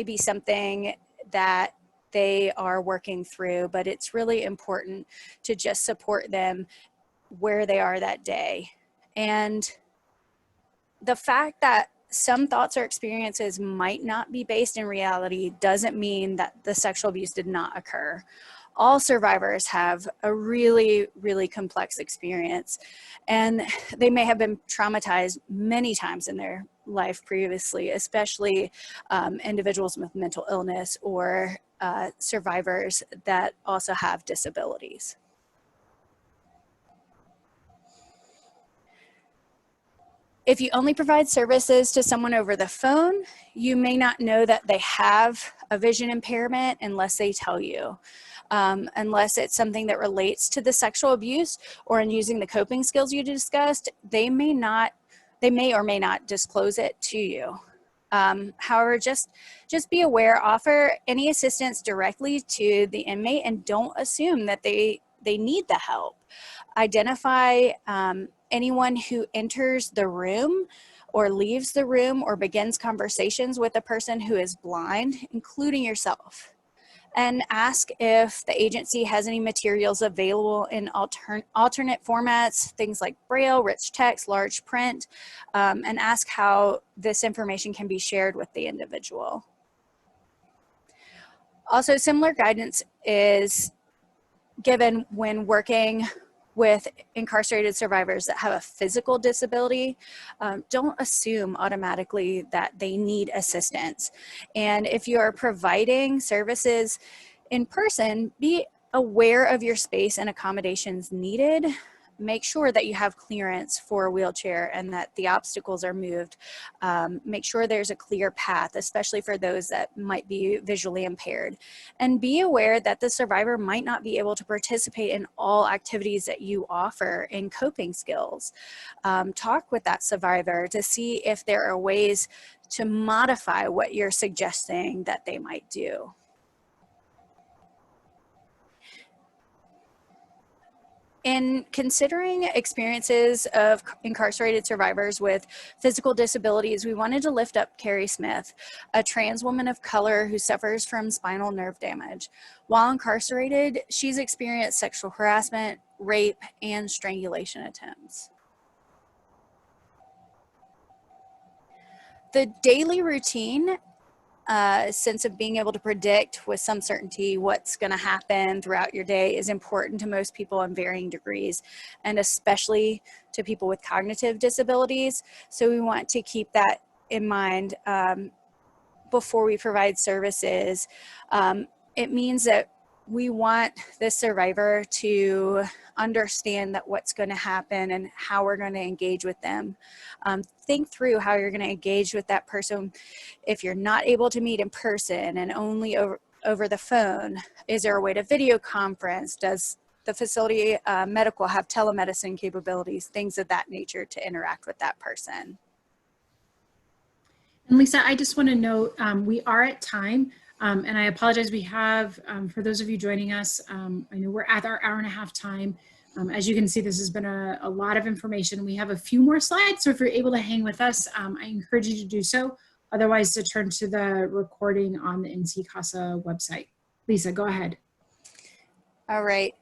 be something that they are working through, but it's really important to just support them where they are that day. And the fact that some thoughts or experiences might not be based in reality doesn't mean that the sexual abuse did not occur. All survivors have a really, really complex experience, and they may have been traumatized many times in their life previously, especially individuals with mental illness or survivors that also have disabilities. If you only provide services to someone over the phone, you may not know that they have a vision impairment unless they tell you. Unless it's something that relates to the sexual abuse or in using the coping skills you discussed, they may or may not disclose it to you. However, just be aware, offer any assistance directly to the inmate and don't assume that they need the help. Identify anyone who enters the room or leaves the room or begins conversations with a person who is blind, including yourself. And ask if the agency has any materials available in alternate formats, things like Braille, rich text, large print, and ask how this information can be shared with the individual. Also, similar guidance is given when working with incarcerated survivors that have a physical disability. Don't assume automatically that they need assistance. And if you are providing services in person, be aware of your space and accommodations needed. Make sure that you have clearance for a wheelchair and that the obstacles are moved. Make sure there's a clear path, especially for those that might be visually impaired. And be aware that the survivor might not be able to participate in all activities that you offer in coping skills. Talk with that survivor to see if there are ways to modify what you're suggesting that they might do. In considering experiences of incarcerated survivors with physical disabilities, we wanted to lift up Carrie Smith, a trans woman of color who suffers from spinal nerve damage. While incarcerated, she's experienced sexual harassment, rape, and strangulation attempts. The daily routine, sense of being able to predict with some certainty what's going to happen throughout your day is important to most people in varying degrees, and especially to people with cognitive disabilities. So we want to keep that in mind before we provide services. It means that we want the survivor to understand that what's going to happen and how we're going to engage with them. Think through how you're going to engage with that person if you're not able to meet in person and only over the phone. Is there a way to video conference? Does the facility medical have telemedicine capabilities? Things of that nature to interact with that person. And Lisa, I just want to note, we are at time, and I apologize. We have, for those of you joining us, I know we're at our hour-and-a-half time. As you can see, this has been a lot of information. We have a few more slides, so if you're able to hang with us, I encourage you to do so. Otherwise, to turn to the recording on the NC CASA website. Lisa, go ahead. All right.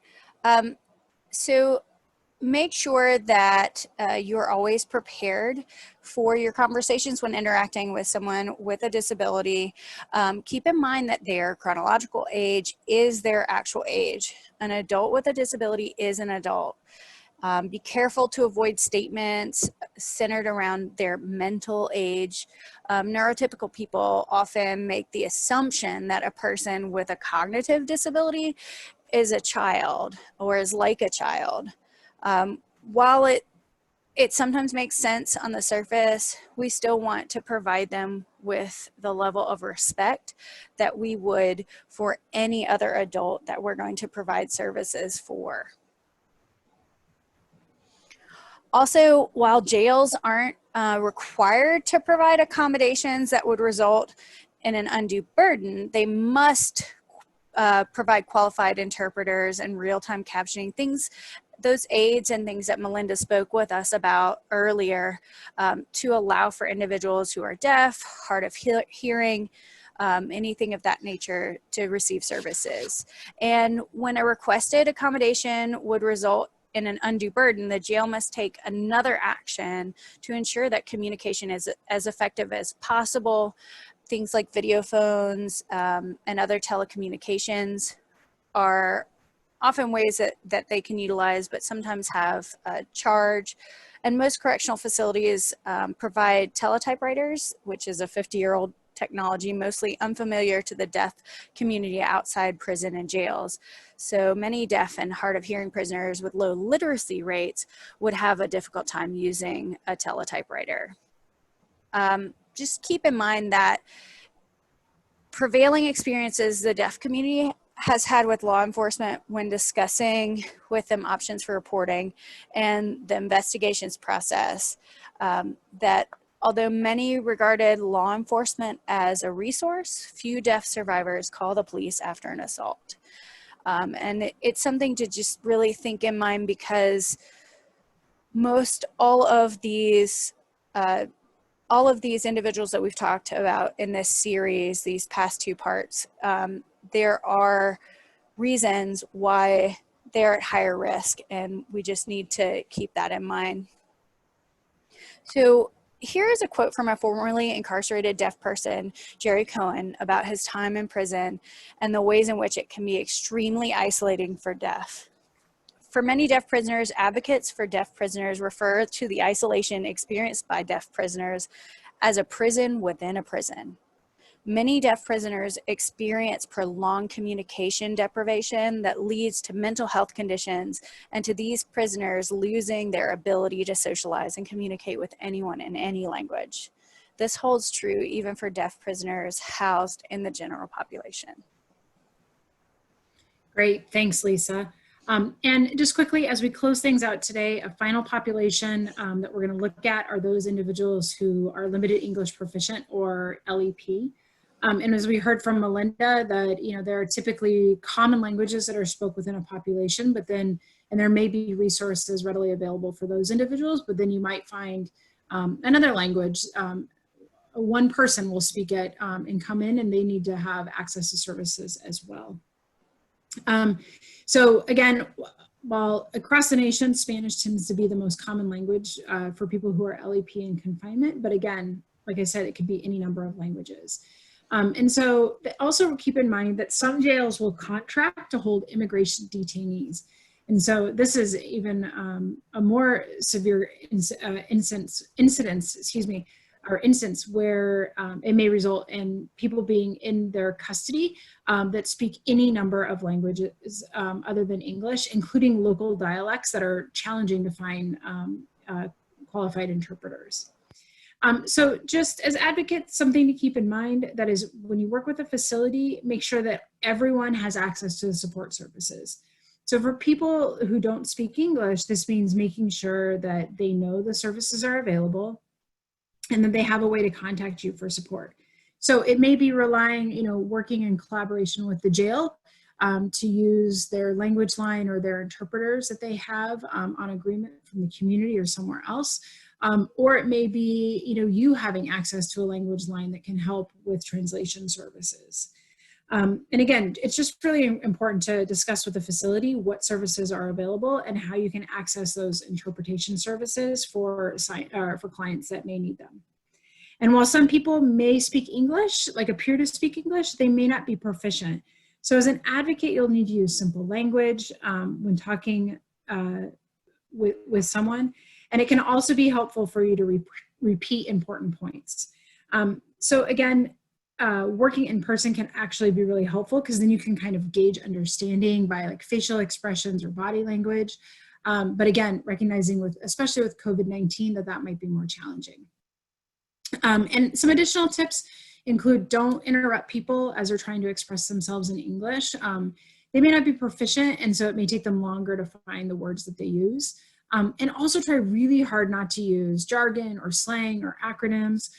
So make sure that you're always prepared for your conversations when interacting with someone with a disability. Keep in mind that their chronological age is their actual age. An adult with a disability is an adult. Be careful to avoid statements centered around their mental age. Neurotypical people often make the assumption that a person with a cognitive disability is a child or is like a child. While it sometimes makes sense on the surface, we still want to provide them with the level of respect that we would for any other adult that we're going to provide services for. Also, while jails aren't required to provide accommodations that would result in an undue burden, they must provide qualified interpreters and real-time captioning, those aids and things that Melinda spoke with us about earlier, to allow for individuals who are deaf, hard of hearing, anything of that nature to receive services. And when a requested accommodation would result in an undue burden, the jail must take another action to ensure that communication is as effective as possible. Things like video phones and other telecommunications are often ways that they can utilize, but sometimes have a charge. And most correctional facilities provide teletypewriters, which is a 50-year-old technology, mostly unfamiliar to the deaf community outside prison and jails. So many deaf and hard of hearing prisoners with low literacy rates would have a difficult time using a teletypewriter. Just keep in mind that prevailing experiences the deaf community has had with law enforcement when discussing with them options for reporting and the investigations process, that although many regarded law enforcement as a resource, few deaf survivors call the police after an assault. And it's something to just really think in mind, because all of these individuals that we've talked about in this series, these past two parts, there are reasons why they're at higher risk, and we just need to keep that in mind. So here is a quote from a formerly incarcerated deaf person, Jerry Cohen, about his time in prison and the ways in which it can be extremely isolating for deaf. For many deaf prisoners, advocates for deaf prisoners refer to the isolation experienced by deaf prisoners as a prison within a prison. Many deaf prisoners experience prolonged communication deprivation that leads to mental health conditions, and to these prisoners losing their ability to socialize and communicate with anyone in any language. This holds true even for deaf prisoners housed in the general population. Great, thanks, Lisa. And just quickly, as we close things out today, a final population that we're going to look at are those individuals who are limited English proficient, or LEP. And as we heard from Melinda, that there are typically common languages that are spoken within a population, but then, and there may be resources readily available for those individuals, but then you might find another language. One person will speak it and come in, and they need to have access to services as well. So again, while across the nation, Spanish tends to be the most common language for people who are LEP in confinement, but again, like I said, it could be any number of languages. And so also keep in mind that some jails will contract to hold immigration detainees. And so this is even a more severe incidence, or instance where it may result in people being in their custody that speak any number of languages other than English, including local dialects that are challenging to find qualified interpreters. So just as advocates, something to keep in mind, that is when you work with a facility, make sure that everyone has access to the support services. So for people who don't speak English, this means making sure that they know the services are available and that they have a way to contact you for support. So it may be relying, working in collaboration with the jail to use their language line or their interpreters that they have on agreement from the community or somewhere else. Or it may be, you having access to a language line that can help with translation services. And again, it's just really important to discuss with the facility what services are available and how you can access those interpretation services for clients that may need them. And while some people may speak English, like appear to speak English, they may not be proficient. So as an advocate, you'll need to use simple language when talking with someone. And it can also be helpful for you to repeat important points. So again, working in person can actually be really helpful because then you can kind of gauge understanding by like facial expressions or body language. But again, recognizing especially with COVID-19, that might be more challenging. And some additional tips include don't interrupt people as they're trying to express themselves in English. They may not be proficient, and so it may take them longer to find the words that they use. And also try really hard not to use jargon or slang or acronyms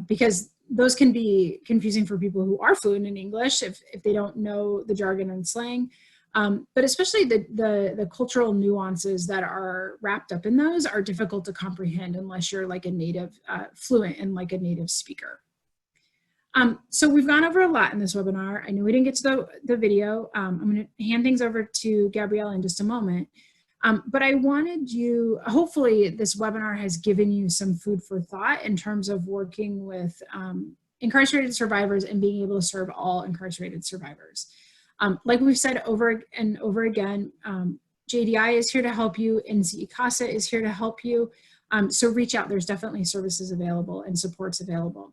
because those can be confusing for people who are fluent in English if they don't know the jargon and slang. But especially the cultural nuances that are wrapped up in those are difficult to comprehend unless you're like a native, fluent and like a native speaker. So we've gone over a lot in this webinar. I know we didn't get to the video. I'm going to hand things over to Gabriella in just a moment. But I wanted you, hopefully this webinar has given you some food for thought in terms of working with incarcerated survivors and being able to serve all incarcerated survivors. Like we've said over and over again, JDI is here to help you, NC CASA is here to help you. So reach out, there's definitely services available and supports available.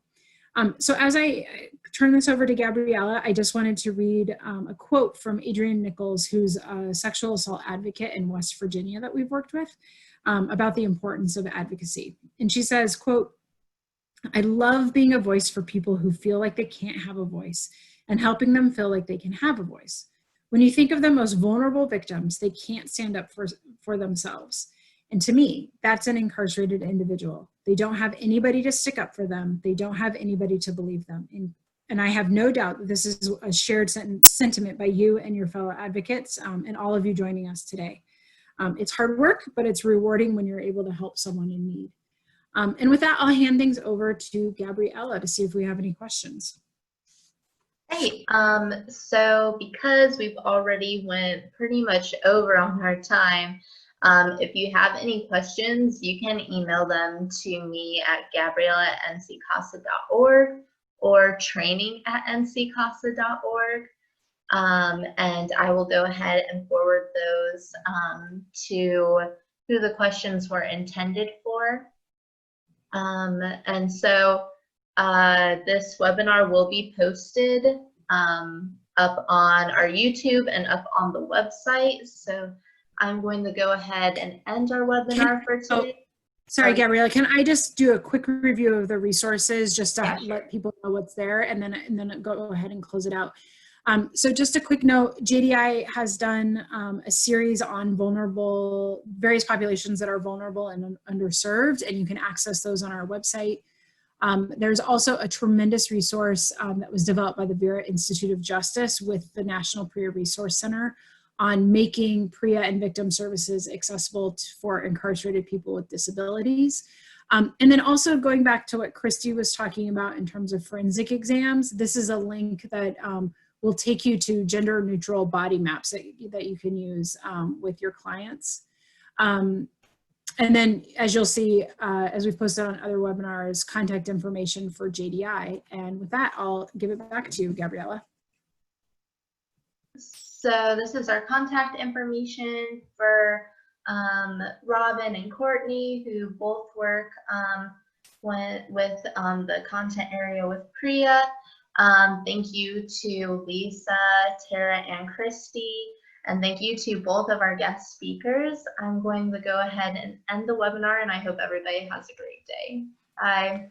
So as I turn this over to Gabriella, I just wanted to read a quote from Adrienne Nichols, who's a sexual assault advocate in West Virginia that we've worked with about the importance of advocacy. And she says, quote, "I love being a voice for people who feel like they can't have a voice and helping them feel like they can have a voice. When you think of the most vulnerable victims, they can't stand up for themselves. And to me, that's an incarcerated individual. They don't have anybody to stick up for them. They don't have anybody to believe them. And I have no doubt that this is a shared sentiment by you and your fellow advocates and all of you joining us today. It's hard work, but it's rewarding when you're able to help someone in need." And with that, I'll hand things over to Gabriella to see if we have any questions. Hey, so because we've already went pretty much over on our time, if you have any questions, you can email them to me at gabriella@nccasa.org or training@nccasa.org. And I will go ahead and forward those to who the questions were intended for. And so this webinar will be posted up on our YouTube and up on the website. So I'm going to go ahead and end our webinar for today. Sorry, Gabriella, can I just do a quick review of the resources just to let people know what's there and then go ahead and close it out. So just a quick note, JDI has done a series on various populations that are vulnerable and underserved, and you can access those on our website. There's also a tremendous resource that was developed by the Vera Institute of Justice with the National PREA Resource Center on making PREA and victim services accessible for incarcerated people with disabilities. And then also going back to what Christy was talking about in terms of forensic exams, this is a link that will take you to gender neutral body maps that you can use with your clients. And then as you'll see, as we've posted on other webinars, contact information for JDI. And with that, I'll give it back to you, Gabriella. So this is our contact information for Robin and Courtney, who both work with the content area with PREA. Thank you to Lisa, Tara, and Christy. And thank you to both of our guest speakers. I'm going to go ahead and end the webinar, and I hope everybody has a great day. Bye.